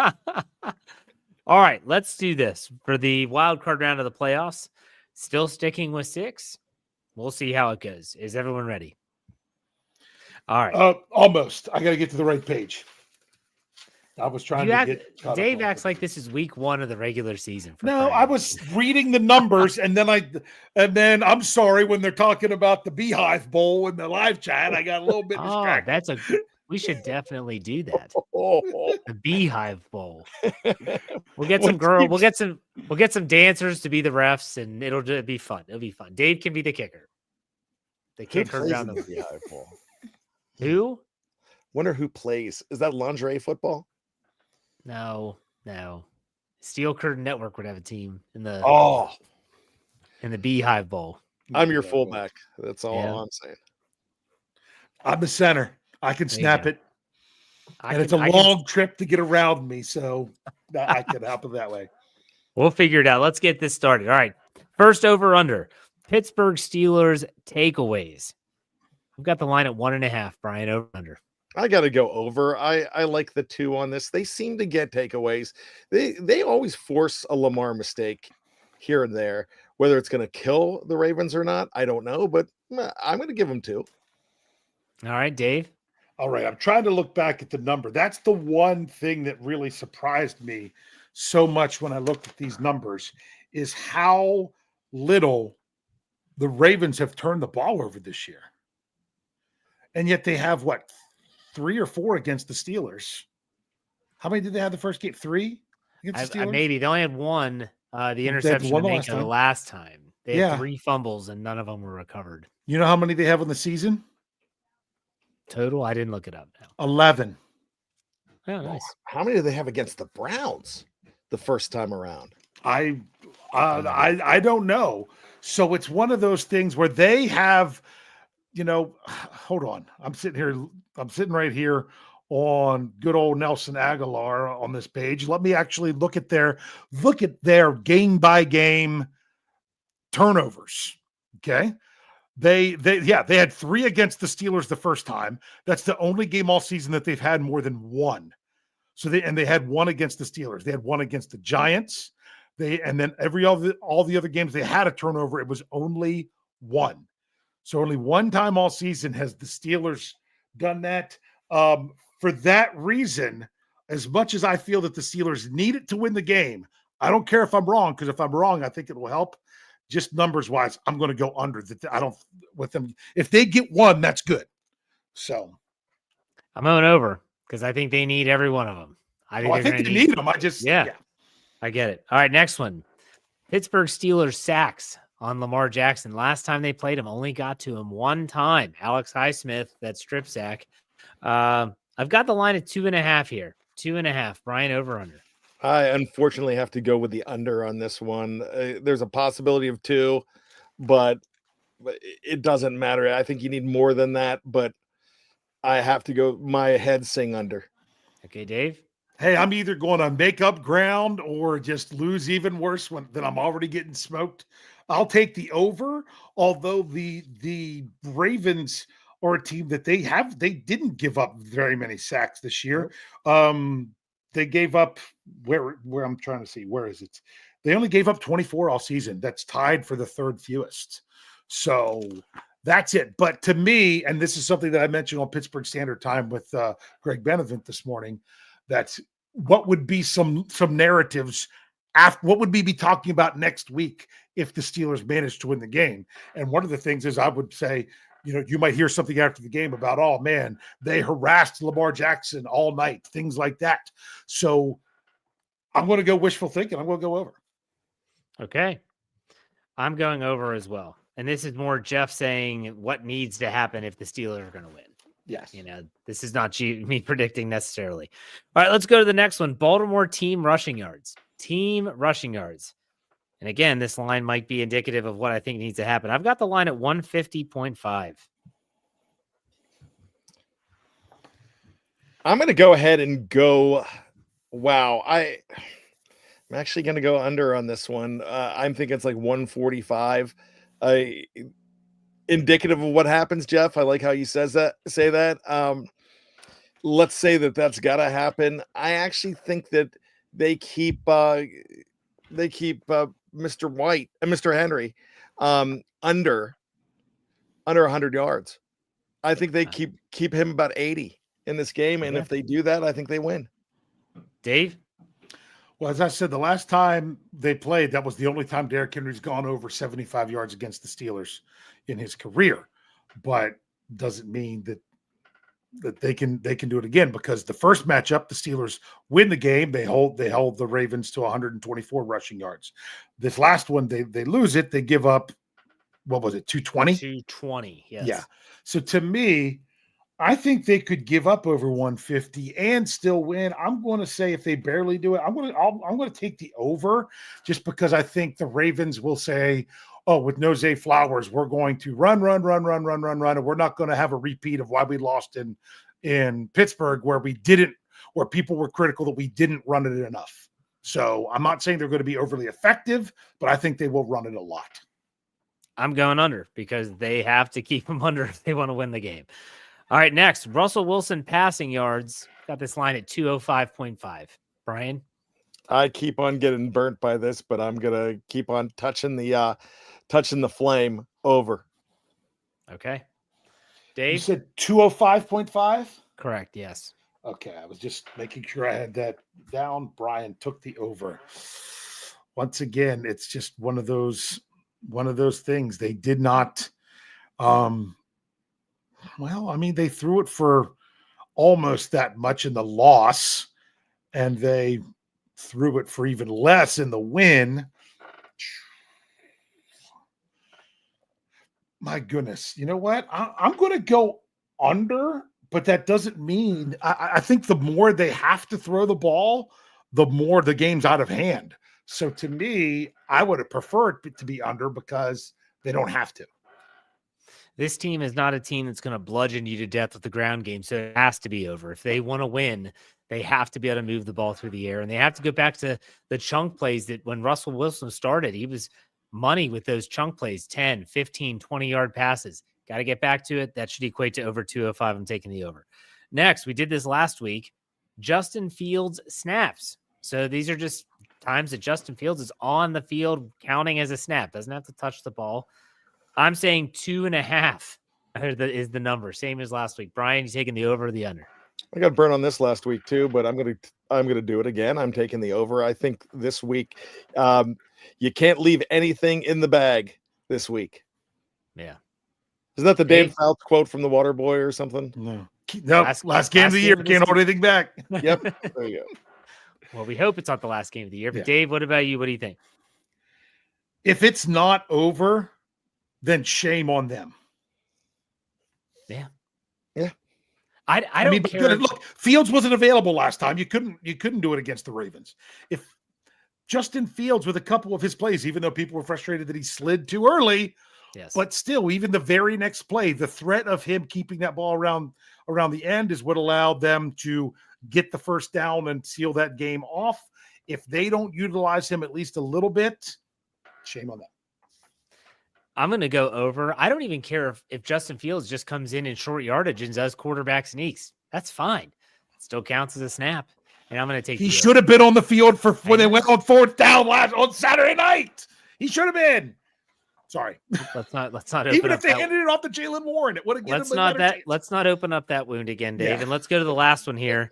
All right, let's do this for the wild card round of the playoffs. Still sticking with 6. We'll see how it goes. Is everyone ready? All right. Almost. I got to get to the right page. I was trying to get caught Dave up acts like this is week 1 of the regular season. No, I was reading the numbers, and then I'm sorry, when they're talking about the Beehive Bowl in the live chat, I got a little bit distracted. We should definitely do that. Oh. The Beehive Bowl. We'll get some girls. We'll get some dancers to be the refs, and it'll be fun. It'll be fun. Dave can be the kicker. The kicker around the Beehive Bowl. Who? Wonder who plays. Is that lingerie football? No. Steel Curtain Network would have a team in the Beehive Bowl. I'm your fullback. That's all I'm saying. I'm the center. I can snap it. It's a long trip to get around me, so I can help it that way. We'll figure it out. Let's get this started. All right. First over under. Pittsburgh Steelers takeaways. We've got the line at 1.5. Bryan, over under. I got to go over. I like the 2 on this. They seem to get takeaways. They always force a Lamar mistake here and there. Whether it's going to kill the Ravens or not, I don't know, but I'm going to give them 2. All right, Dave. All right. I'm trying to look back at the number. That's the one thing that really surprised me so much when I looked at these numbers, is how little the Ravens have turned the ball over this year. And yet they have 3 or 4 against the Steelers. How many did they have the first game? 3 against the Steelers? Maybe. They only had 1, the interception the last time. They had 3 fumbles, and none of them were recovered. You know how many they have in the season? Total? I didn't look it up now. 11. Oh, nice. How many do they have against the Browns the first time around? I don't know. So it's one of those things where they have, hold on. I'm sitting right here on good old Nelson Aguilar on this page. Let me actually look at their game by game turnovers. Okay. They had 3 against the Steelers the first time. That's the only game all season that they've had more than 1. So they had 1 against the Steelers. They had 1 against the Giants. And then all the other games they had a turnover. It was only 1. So only 1 time all season has the Steelers done that. For that reason, as much as I feel that the Steelers need it to win the game, I don't care if I'm wrong, because if I'm wrong, I think it will help. Just numbers wise, I'm going to go under. I don't with them. If they get 1, that's good. So I'm going over because I think they need every one of them. I think they need them. I get it. All right, next one. Pittsburgh Steelers sacks on Lamar Jackson. Last time they played him, only got to him 1 time. Alex Highsmith, that strip sack. I've got the line at 2.5 here. 2.5. Bryan, over under. I unfortunately have to go with the under on this one. There's a possibility of 2, but it doesn't matter. I think you need more than that, but I have to go. My head sing under. Okay, Dave. Hey, I'm either going to make up ground or just lose even worse than I'm already getting smoked. I'll take the over, although the Ravens are a team that they didn't give up very many sacks this year. They gave up where I'm trying to see, where is it? They only gave up 24 all season. That's tied for the 3rd fewest. So that's it. But to me, and this is something that I mentioned on Pittsburgh Standard Time with Greg Benevent this morning, that's what would be some narratives after, what would we be talking about next week if the Steelers managed to win the game? And one of the things is I would say, you might hear something after the game about, oh man, they harassed Lamar Jackson all night, things like that. So I'm going to go wishful thinking. I'm going to go over. Okay. I'm going over as well. And this is more Jeff saying what needs to happen if the Steelers are going to win. Yes. This is not me predicting necessarily. All right, let's go to the next one. Baltimore team rushing yards. And And again, this line might be indicative of what I think needs to happen. I've got the line at 150.5. I'm going to go ahead and go. Wow. I'm actually going to go under on this one. I'm thinking it's like 145. Indicative of what happens, Jeff. I like how you say that. Let's say that's got to happen. I actually think that they keep Mr. White and Mr. Henry under 100 yards. I think they keep him about 80 in this game, and if they do that, I think they win. Dave? Well, as I said, the last time they played, that was the only time Derrick Henry's gone over 75 yards against the Steelers in his career. But doesn't mean that they can do it again, because the first matchup, the Steelers win the game. They hold the Ravens to 124 rushing yards. This last one, they lose it. They give up, what was it, 220? 220, yes. Yeah. So to me, I think they could give up over 150 and still win. I'm going to say if they barely do it, I'm going to take the over, just because I think the Ravens will say, oh, with no Zay Flowers, we're going to run, and we're not going to have a repeat of why we lost in Pittsburgh, where people were critical that we didn't run it enough. So I'm not saying they're going to be overly effective, but I think they will run it a lot. I'm going under, because they have to keep them under if they want to win the game. All right, next, Russell Wilson passing yards. Got this line at 205.5. Bryan? I keep on getting burnt by this, but I'm going to keep on touching the flame over. Okay. Dave? You said 205.5? Correct, yes. Okay, I was just making sure I had that down. Bryan took the over. Once again, it's just one of those things. They did not they threw it for almost that much in the loss, and they threw it for even less in the win. My goodness. You know what? I'm going to go under, but that doesn't mean I think the more they have to throw the ball, the more the game's out of hand. So to me, I would have preferred it to be under, because they don't have to. This team is not a team that's going to bludgeon you to death with the ground game, so it has to be over. If they want to win, they have to be able to move the ball through the air, and they have to go back to the chunk plays that when Russell Wilson started, he was money with those chunk plays, 10, 15, 20-yard passes. Got to get back to it. That should equate to over 205. I'm taking the over. Next, we did this last week, Justin Fields snaps. So these are just times that Justin Fields is on the field counting as a snap. Doesn't have to touch the ball. I'm saying 2.5 is the number, same as last week. Bryan, you taking the over or the under? I got burned on this last week too, but I'm gonna do it again. I'm taking the over. I think this week, you can't leave anything in the bag this week. Yeah, is that the Dan Fouts quote from the Water Boy or something? No. Last game of the year. Can't hold anything back. Yep. There you go. Well, we hope it's not the last game of the year. But Yeah. Dave, what about you? What do you think? If it's not over, then shame on them. Yeah. Yeah. I don't care. Look, Fields wasn't available last time. You couldn't do it against the Ravens. If Justin Fields, with a couple of his plays, even though people were frustrated that he slid too early, Yes. but still, even the very next play, the threat of him keeping that ball around the end is what allowed them to get the first down and seal that game off. If they don't utilize him at least a little bit, shame on them. I'm going to go over. I don't even care if Justin Fields just comes in short yardage and does quarterback sneaks. That's fine. It still counts as a snap. And I'm going to take. He should have been on the field when they went on fourth down on Saturday night. He should have been. Sorry. Let's not Even if they handed it off to Jalen Warren, it would have given him a better chance. Let's not open up that wound again, Dave. Yeah. And let's go to the last one here.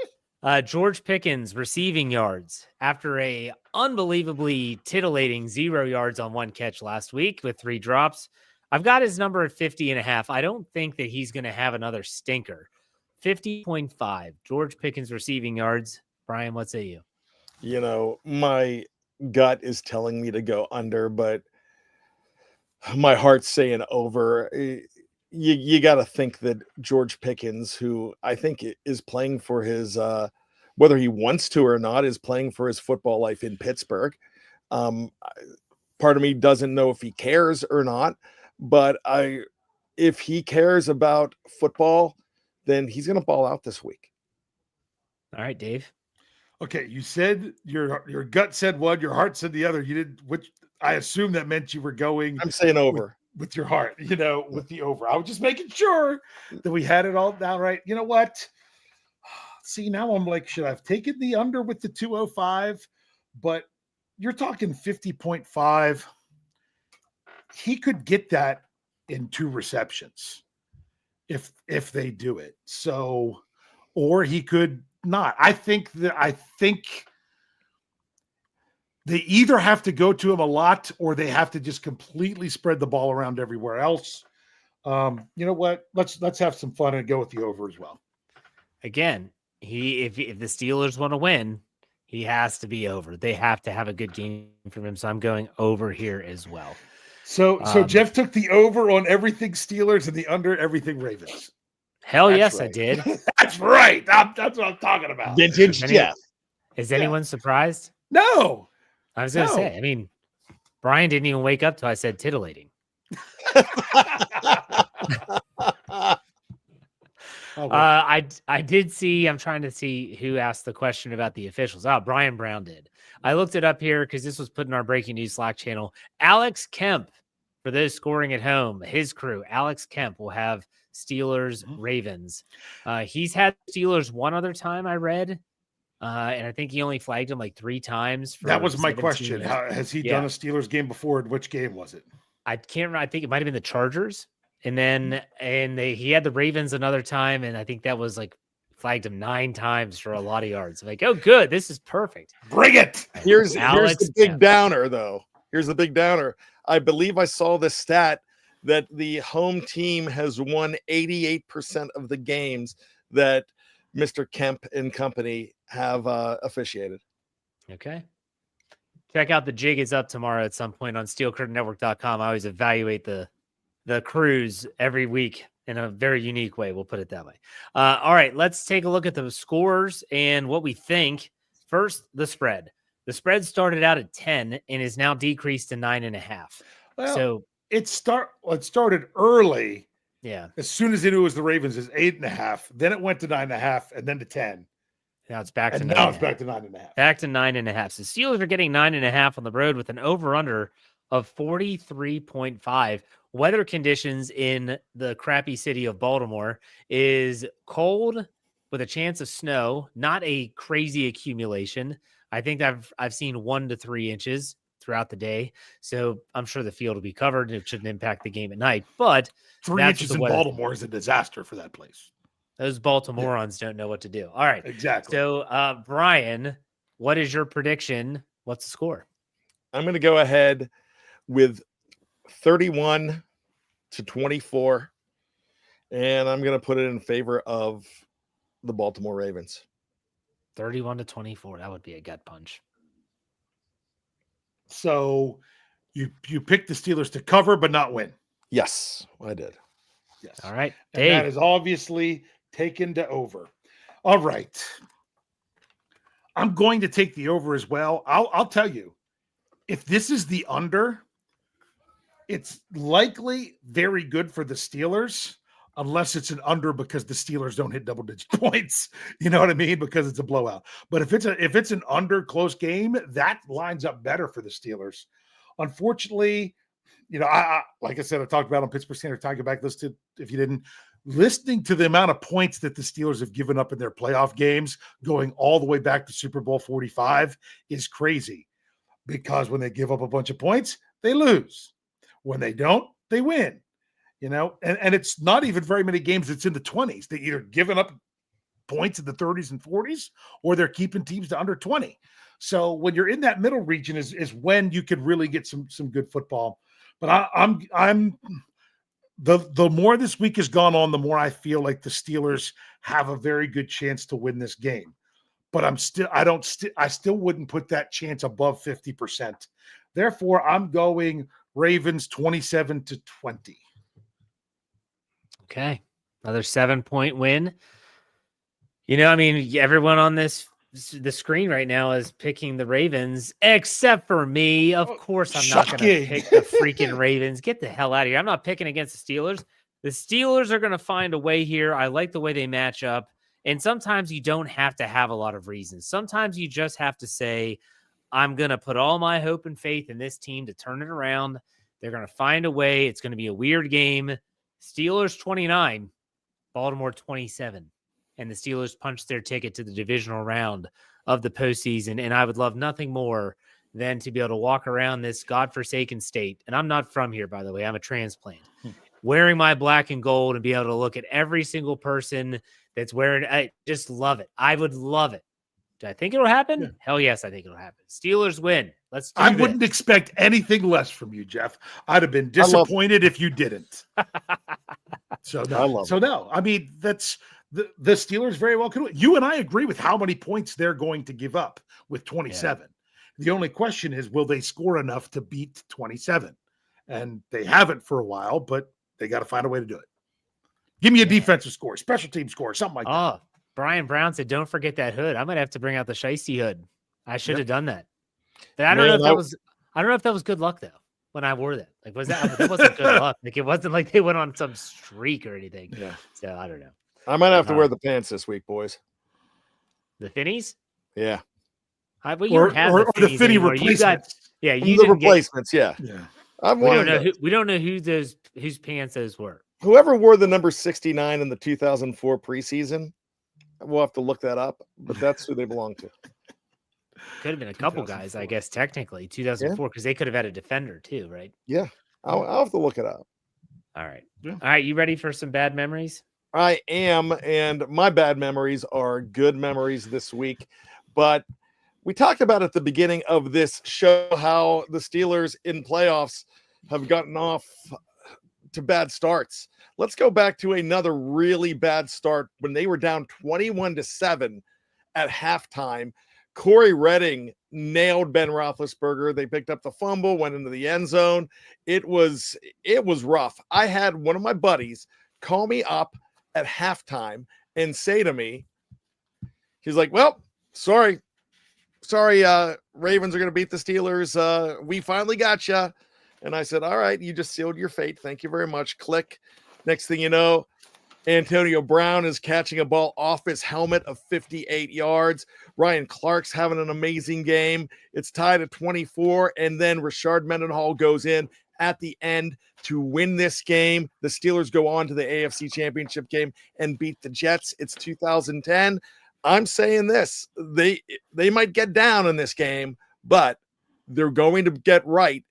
George Pickens receiving yards after a unbelievably titillating 0 yards on one catch last week with 3 drops. I've got his number at 50.5. I don't think that he's going to have another stinker. 50.5. George Pickens receiving yards. Bryan, what say you? You know, my gut is telling me to go under, but my heart's saying over. You got to think that George Pickens, who I think is playing for his, whether he wants to or not, is playing for his football life in Pittsburgh. part of me doesn't know if he cares or not, but if he cares about football, then he's going to ball out this week. All right, Dave. Okay, you said your gut said one, your heart said the other. You did, which I assume that meant you were going. I'm saying over with your heart, with the over. I was just making sure that we had it all down right. You know what? See, now I'm like, should I have taken the under with the 205? But you're talking 50.5. He could get that in 2 receptions if they do it. So, or he could not. I think they either have to go to him a lot or they have to just completely spread the ball around everywhere else. You know what? Let's have some fun and go with the over as well. Again, if the Steelers want to win, he has to be over. They have to have a good game from him. So I'm going over here as well. So Jeff took the over on everything Steelers and the under everything Ravens. Hell That's yes, right. I did. That's right. That's what I'm talking about. Vintage Jeff. Is anyone surprised? No. I was going to say, I mean, Bryan didn't even wake up till I said titillating. I did see, I'm trying to see who asked the question about the officials. Brian Brown did. I looked it up here because this was put in our breaking news Slack channel. Alex Kemp, for those scoring at home, his crew, Alex Kemp will have Steelers Ravens. He's had Steelers one other time I read. And I think he only flagged him like 3 times. That was my question. Has he done a Steelers game before? And which game was it? I can't remember. I think it might have been the Chargers. And then he had the Ravens another time. And I think that was like flagged him 9 times for a lot of yards. I'm like, oh, good. This is perfect. Bring it. Here's the big downer, though. Here's the big downer. I believe I saw the stat that the home team has won 88% of the games that Mr. Kemp and company have officiated. Okay. Check out the jig is up tomorrow at some point on steelcurtainnetwork.com. I always evaluate the crews every week in a very unique way. We'll put it that way. All right, let's take a look at the scores and what we think. First, the spread. The spread started out at 10 and is now decreased to 9.5. Well, so it started early. Yeah. As soon as they knew it was the Ravens, is 8.5. Then it went to 9.5, and then to 10. Now it's back to 9. Now it's back to 9.5. Back to 9.5. So Steelers are getting 9.5 on the road with an over/under of 43.5. Weather conditions in the crappy city of Baltimore is cold with a chance of snow. Not a crazy accumulation. I think I've seen 1 to 3 inches throughout the day. So I'm sure the field will be covered and it shouldn't impact the game at night. But 3 inches in Baltimore is a disaster for that place. Those Baltimoreans don't know what to do. All right. Exactly. So, Bryan, what is your prediction? What's the score? I'm going to go ahead with 31-24, and I'm going to put it in favor of the Baltimore Ravens. 31-24. That would be a gut punch. So you picked the Steelers to cover but not win. Yes, I did. Yes. All right. And Dave. that is obviously taken to over. All right. I'm going to take the over as well. I'll tell you, if this is the under, it's likely very good for the Steelers, unless it's an under because the Steelers don't hit double-digit points. You know what I mean? Because it's a blowout. But if it's an under close game, that lines up better for the Steelers. Unfortunately, I like I said, I talked about on Pittsburgh Standard Time. Go back, listen to, if you didn't, listening to the amount of points that the Steelers have given up in their playoff games, going all the way back to Super Bowl 45, is crazy. Because when they give up a bunch of points, they lose. When they don't, they win. And it's not even very many games that's in the 20s. They either giving up points in the 30s and 40s, or they're keeping teams to under 20. So when you're in that middle region is when you could really get some good football. But I'm the more this week has gone on, the more I feel like the Steelers have a very good chance to win this game. But I still wouldn't put that chance above 50%. Therefore, I'm going Ravens 27-20. Okay. Another 7-point win. Everyone on this the screen right now is picking the Ravens, except for me. Of course, I'm not going to Shocking. pick the freaking Ravens. Get the hell out of here. I'm not picking against the Steelers. The Steelers are going to find a way here. I like the way they match up. And sometimes you don't have to have a lot of reasons. Sometimes you just have to say, I'm going to put all my hope and faith in this team to turn it around. They're going to find a way. It's going to be a weird game. Steelers 29, Baltimore 27. And the Steelers punched their ticket to the divisional round of the postseason. And I would love nothing more than to be able to walk around this godforsaken state. And I'm not from here, by the way. I'm a transplant. Wearing my black and gold and be able to look at every single person that's wearing. I just love it. I would love it. Do I think it'll happen? Yeah. Hell yes, I think it'll happen. Steelers win. Let's do I this. wouldn't expect anything less from you, Jeff. I'd have been disappointed if you didn't. So no. I mean, that's the Steelers very well could. You and I agree with how many points they're going to give up with 27. Yeah. The only question is, will they score enough to beat 27? And they haven't for a while, but they got to find a way to do it. Give me a defensive score, special team score, something like that. Brian Brown said, don't forget that hood. I might have to bring out the shiesty hood. I should have done that. But I don't know if that was good luck though. When I wore that, like, that wasn't good luck. Like, it wasn't like they went on some streak or anything. Yeah. So I don't know. I might have to wear the pants this week, boys. The Finnies? Yeah. Or the Finny replacements. You the replacements. Yeah. We don't know whose pants those were. Whoever wore the number 69 in the 2004 preseason, we'll have to look that up, but that's who they belong to. Could have been a couple guys, I guess, technically, 2004, because they could have had a defender too, right? Yeah. I'll have to look it up. All right. Yeah. All right. You ready for some bad memories? I am, and my bad memories are good memories this week. But we talked about at the beginning of this show how the Steelers in playoffs have gotten off to bad starts. Let's go back to another really bad start when they were down 21-7 at halftime. Corey Redding nailed Ben Roethlisberger. They picked up the fumble, went into the end zone. It was rough. I had one of my buddies call me up at halftime and say to me, he's like, well, sorry, Ravens are going to beat the Steelers. We finally got you. And I said, all right, you just sealed your fate. Thank you very much. Click. Next thing you know, Antonio Brown is catching a ball off his helmet of 58 yards. Ryan Clark's having an amazing game. It's tied at 24. And then Rashard Mendenhall goes in at the end to win this game. The Steelers go on to the AFC Championship game and beat the Jets. It's 2010. I'm saying this. They might get down in this game, but they're going to get right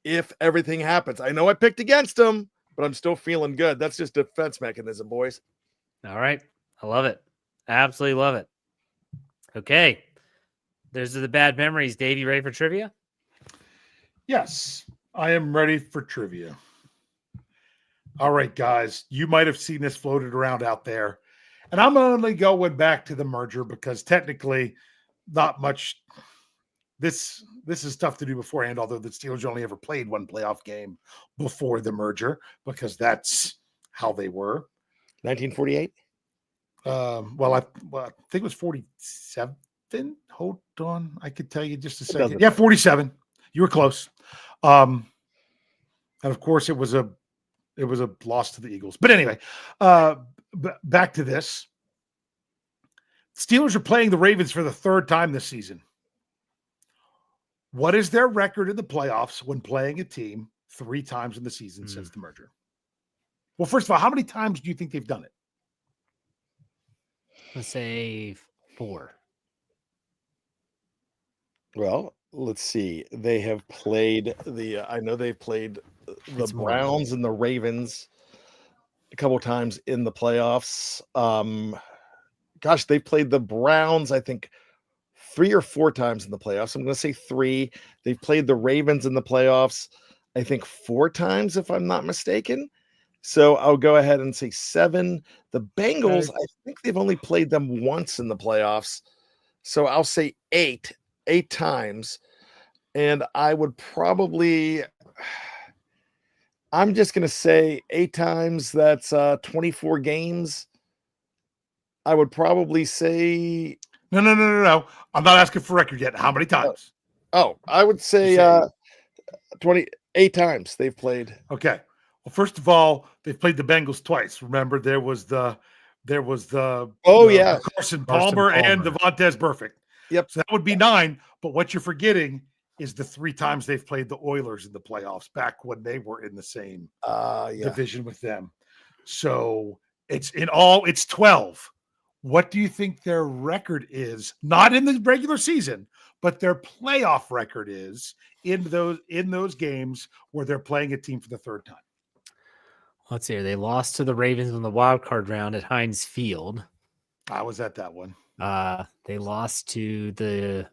if everything happens. I know I picked against them, but I'm still feeling good. That's just a defense mechanism, boys. All right. I love it. Absolutely love it. Okay. Those are the bad memories. Dave, you ready for trivia? Yes, I am ready for trivia. All right, guys. You might have seen this floated around out there. And I'm only going back to the merger because technically not much. This is tough to do beforehand, although the Steelers only ever played one playoff game before the merger because that's how they were. 1948? I think it was 47. Hold on. I could tell you just a second. Yeah, 47. You were close. And of course it was a loss to the Eagles. But anyway, back to this. Steelers are playing the Ravens for the third time this season. What is their record in the playoffs when playing a team 3 times in the season since the merger? Well, first of all, how many times do you think they've done it? Let's say 4. Well, let's see. They have played I know they've played the Browns and the Ravens a couple of times in the playoffs. They've played the Browns, I think, 3 or 4 times in the playoffs. I'm going to say 3. They've played the Ravens in the playoffs, I think 4 times, if I'm not mistaken. So I'll go ahead and say 7. The Bengals, I think they've only played them once in the playoffs. So I'll say 8 times. And I would probably, I'm just going to say 8 times. That's 24 games. I would probably say No. I'm not asking for record yet. How many times? Oh, I would say Say. 28 times they've played. Okay. Well, first of all, they've played the Bengals twice. Remember, there was the Carson Palmer and the Vontaze Burfict. Yep. So that would be 9. But what you're forgetting is the 3 times they've played the Oilers in the playoffs back when they were in the same division with them. So it's 12. What do you think their record is? Not in the regular season, but their playoff record is in those games where they're playing a team for the third time. Let's see. They lost to the Ravens in the wild card round at Heinz Field. I was at that one. They lost to the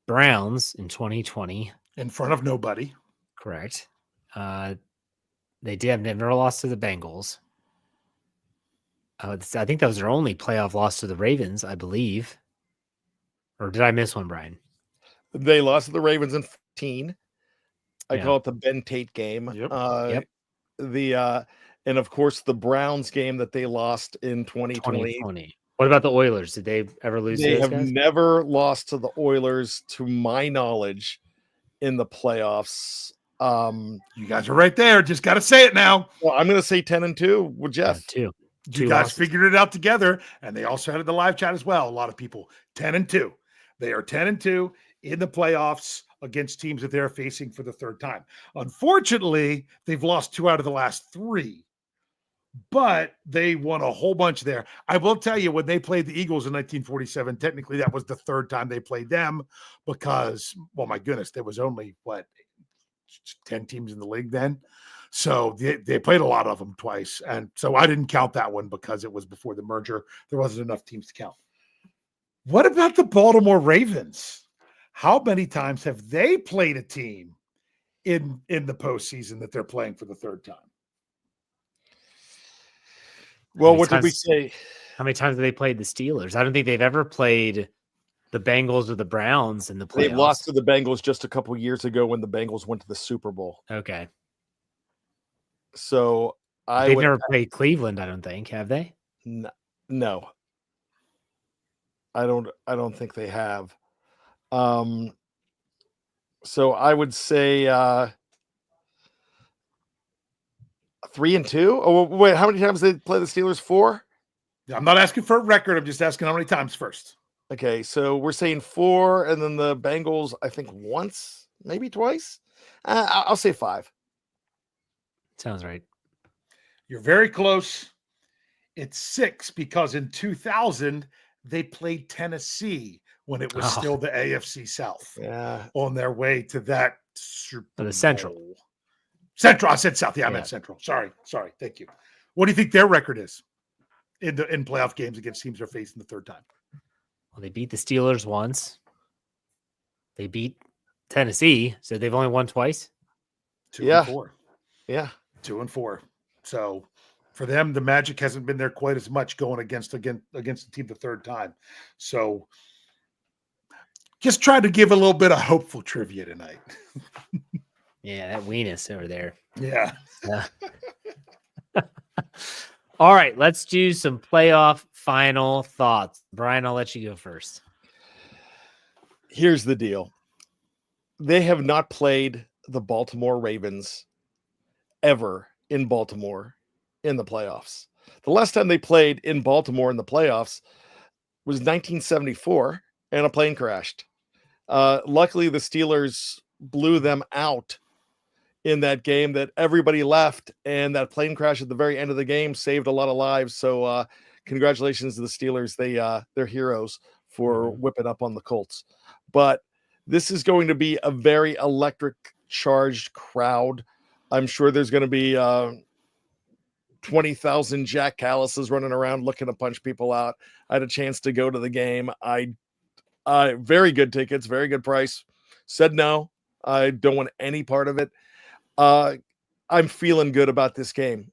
Browns in 2020 in front of nobody. Correct. They did never lost to the Bengals. I think that was their only playoff loss to the Ravens, I believe. Or did I miss one, Brian? They lost to the Ravens in 15. I call it the Ben Tate game. Yep. And of course the Browns game that they lost in 2020. What about the Oilers? Did they ever lose? They to those have guys? never lost to the Oilers, to my knowledge, in the playoffs. You guys are right there. Just got to say it now. Well, I'm going to say 10-2 with Jeff. 2. You guys figured it out together, and they also had it in the live chat as well. A lot of people 10-2. They are 10-2 in the playoffs against teams that they're facing for the third time. Unfortunately, they've lost 2 out of the last 3, but they won a whole bunch there. I will tell you, when they played the Eagles in 1947, technically that was the third time they played them because, well, my goodness, there was only 10 teams in the league then. So they played a lot of them twice. And so I didn't count that one because it was before the merger. There wasn't enough teams to count. What about the Baltimore Ravens? How many times have they played a team in the postseason that they're playing for the third time? Well, what did we say? How many times have they played the Steelers? I don't think they've ever played the Bengals or the Browns in the playoffs. They lost to the Bengals just a couple years ago when the Bengals went to the Super Bowl. Okay. So they've never played Cleveland, I don't think, have they? No. I don't think they have. So I would say 3-2. Oh wait, how many times did they play the Steelers? 4? I'm not asking for a record. I'm just asking how many times first. Okay, so we're saying 4, and then the Bengals, I think once, maybe twice. I'll say 5. Sounds right. You're very close. It's 6 because in 2000 they played Tennessee when it was still the AFC South. Yeah, on their way to that Super Bowl. The Central. I said South. Yeah, I meant Central. Sorry. Thank you. What do you think their record is in playoff games against teams they're facing the third time? Well, they beat the Steelers once. They beat Tennessee, so they've only won twice. 2-4. Yeah. 2-4. So for them, the magic hasn't been there quite as much going against the team the third time. So just try to give a little bit of hopeful trivia tonight. Yeah, that weenus over there. Yeah. All right, let's do some playoff final thoughts. Brian, I'll let you go first. Here's the deal. They have not played the Baltimore Ravens ever in Baltimore in the playoffs. The last time they played in Baltimore in the playoffs was 1974, and a plane crashed. Luckily, the Steelers blew them out in that game that everybody left, and that plane crash at the very end of the game saved a lot of lives. So congratulations to the Steelers. They're heroes for whipping up on the Colts. But this is going to be a very electric charged crowd. I'm sure there's going to be 20,000 Jack Callises running around looking to punch people out. I had a chance to go to the game. Very good tickets, very good price. Said no. I don't want any part of it. I'm feeling good about this game.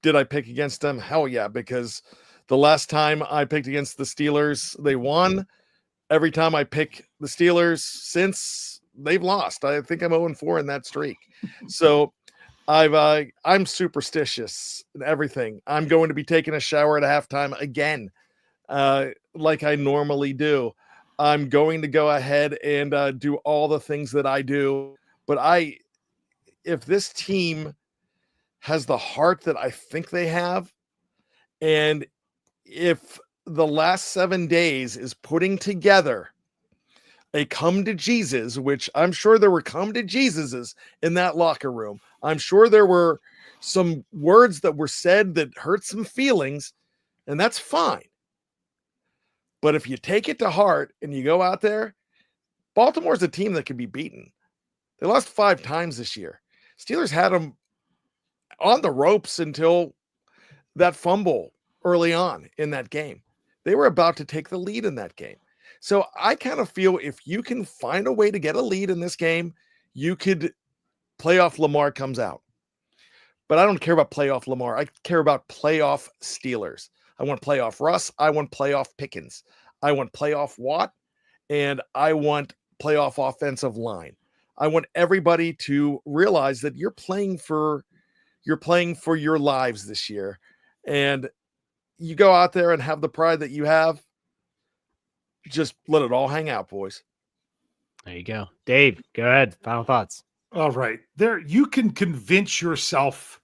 Did I pick against them? Hell yeah, because the last time I picked against the Steelers, they won. Every time I pick the Steelers since, they've lost. I think I'm 0-4 in that streak. So I'm superstitious in everything. I'm going to be taking a shower at halftime again. like I normally do. I'm going to go ahead and do all the things that I do. But if this team has the heart that I think they have, and if the last 7 days is putting together a come to Jesus, which I'm sure there were come to Jesuses in that locker room. I'm sure there were some words that were said that hurt some feelings, and that's fine. But if you take it to heart and you go out there, Baltimore's a team that can be beaten. They lost 5 times this year. Steelers had them on the ropes until that fumble early on in that game. They were about to take the lead in that game. So I kind of feel if you can find a way to get a lead in this game, you could playoff Lamar comes out. But I don't care about playoff Lamar. I care about playoff Steelers. I want playoff Russ. I want playoff Pickens. I want playoff Watt. And I want playoff offensive line. I want everybody to realize that you're playing for your lives this year. And you go out there and have the pride that you have. Just let it all hang out, boys. There you go. Dave, go ahead. Final thoughts. All right. There, you can convince yourself,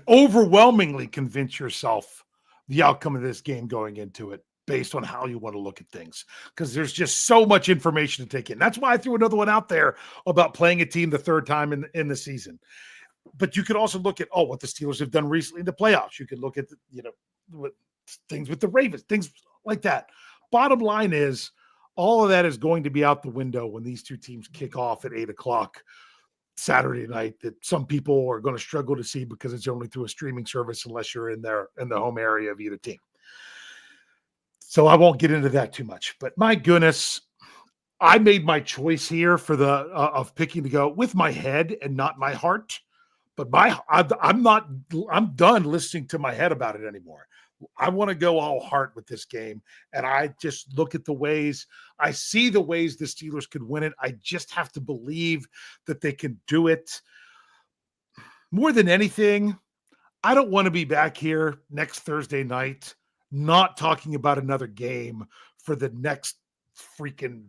overwhelmingly convince yourself the outcome of this game going into it based on how you want to look at things, because there's just so much information to take in. That's why I threw another one out there about playing a team the third time in the season. But you could also look at, what the Steelers have done recently in the playoffs. You could look at, what things with the Ravens, things like that. Bottom line is, all of that is going to be out the window when these two teams kick off at 8:00 Saturday night, that some people are going to struggle to see because it's only through a streaming service unless you're in the home area of either team. So I won't get into that too much. But my goodness, I made my choice here for the of picking to go with my head and not my heart. But I'm done listening to my head about it anymore. I want to go all heart with this game. And I just look at I see the ways the Steelers could win it. I just have to believe that they can do it. More than anything, I don't want to be back here next Thursday night not talking about another game for the next freaking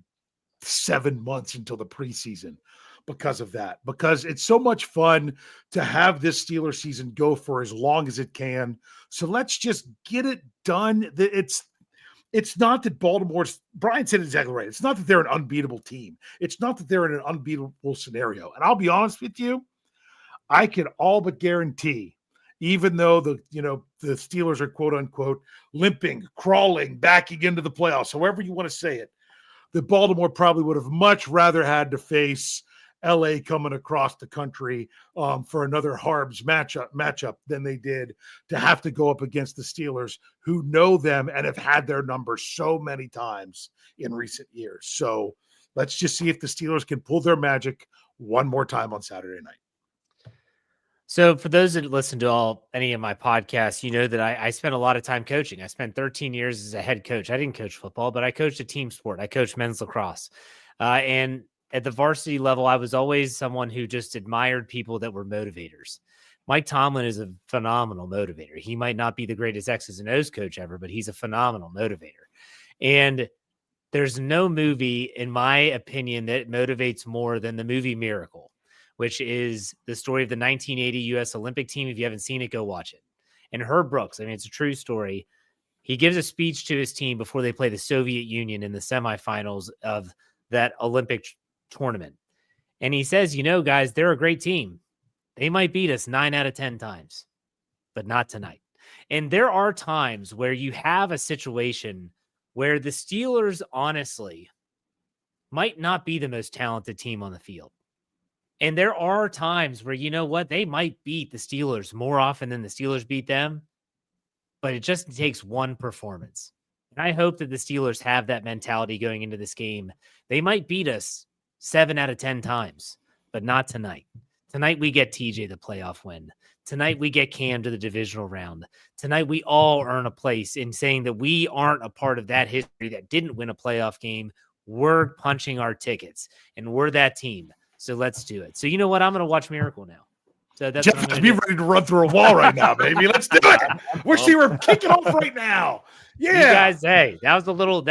7 months until the preseason because of that. Because it's so much fun to have this Steelers season go for as long as it can. So let's just get it done. It's not that Bryan said it exactly right. It's not that they're an unbeatable team. It's not that they're in an unbeatable scenario. And I'll be honest with you, I can all but guarantee, even though the Steelers are quote unquote limping, crawling, backing into the playoffs, however you want to say it, that Baltimore probably would have much rather had to face LA coming across the country for another Harbs matchup than they did to have to go up against the Steelers, who know them and have had their number so many times in recent years. So let's just see if the Steelers can pull their magic one more time on Saturday night. So for those that listen to any of my podcasts, you know that I spent a lot of time coaching. I spent 13 years as a head coach. I didn't coach football, but I coached a team sport. I coached men's lacrosse. And at the varsity level, I was always someone who just admired people that were motivators. Mike Tomlin is a phenomenal motivator. He might not be the greatest X's and O's coach ever, but he's a phenomenal motivator. And there's no movie, in my opinion, that motivates more than the movie Miracle, which is the story of the 1980 U.S. Olympic team. If you haven't seen it, go watch it. And Herb Brooks, it's a true story. He gives a speech to his team before they play the Soviet Union in the semifinals of that Olympic tournament. And he says, guys, they're a great team. They might beat us 9 out of 10 times, but not tonight. And there are times where you have a situation where the Steelers, honestly, might not be the most talented team on the field. And there are times where, they might beat the Steelers more often than the Steelers beat them, but it just takes one performance. And I hope that the Steelers have that mentality going into this game. They might beat us 7 out of 10 times, but not tonight. Tonight we get TJ the playoff win. Tonight we get Cam to the divisional round. Tonight we all earn a place in saying that we aren't a part of that history that didn't win a playoff game. We're punching our tickets, and we're that team. So let's do it. So you know what? I'm going to watch Miracle now. So that's Jeff what I'm has gonna me do. ready to run through a wall right now, baby. Let's do it. Wish they were kicking off right now. Yeah, You guys, hey, that was a little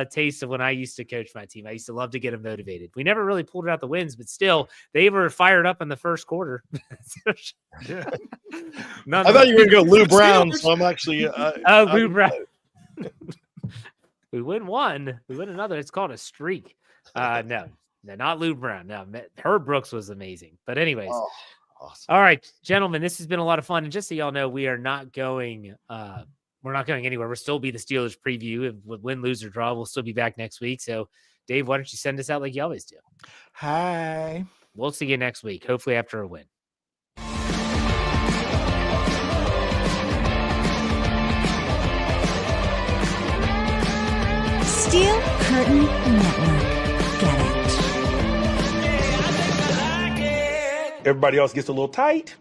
taste of when I used to coach my team. I used to love to get them motivated. We never really pulled out the wins, but still, they were fired up in the first quarter. Yeah. I thought you were going to go Lou Brown, so I'm actually. Lou Brown. We win one, we win another. It's called a streak. No, not Lou Brown. No, Herb Brooks was amazing. But anyways, Awesome. all right, gentlemen, this has been a lot of fun. And just so y'all know, we are not going. We're not going anywhere. We'll still be the Steelers preview. If we win, lose, or draw, we'll still be back next week. So, Dave, why don't you send us out like you always do? Hi. We'll see you next week, hopefully after a win. Steel Curtain Network. Get it. Everybody else gets a little tight.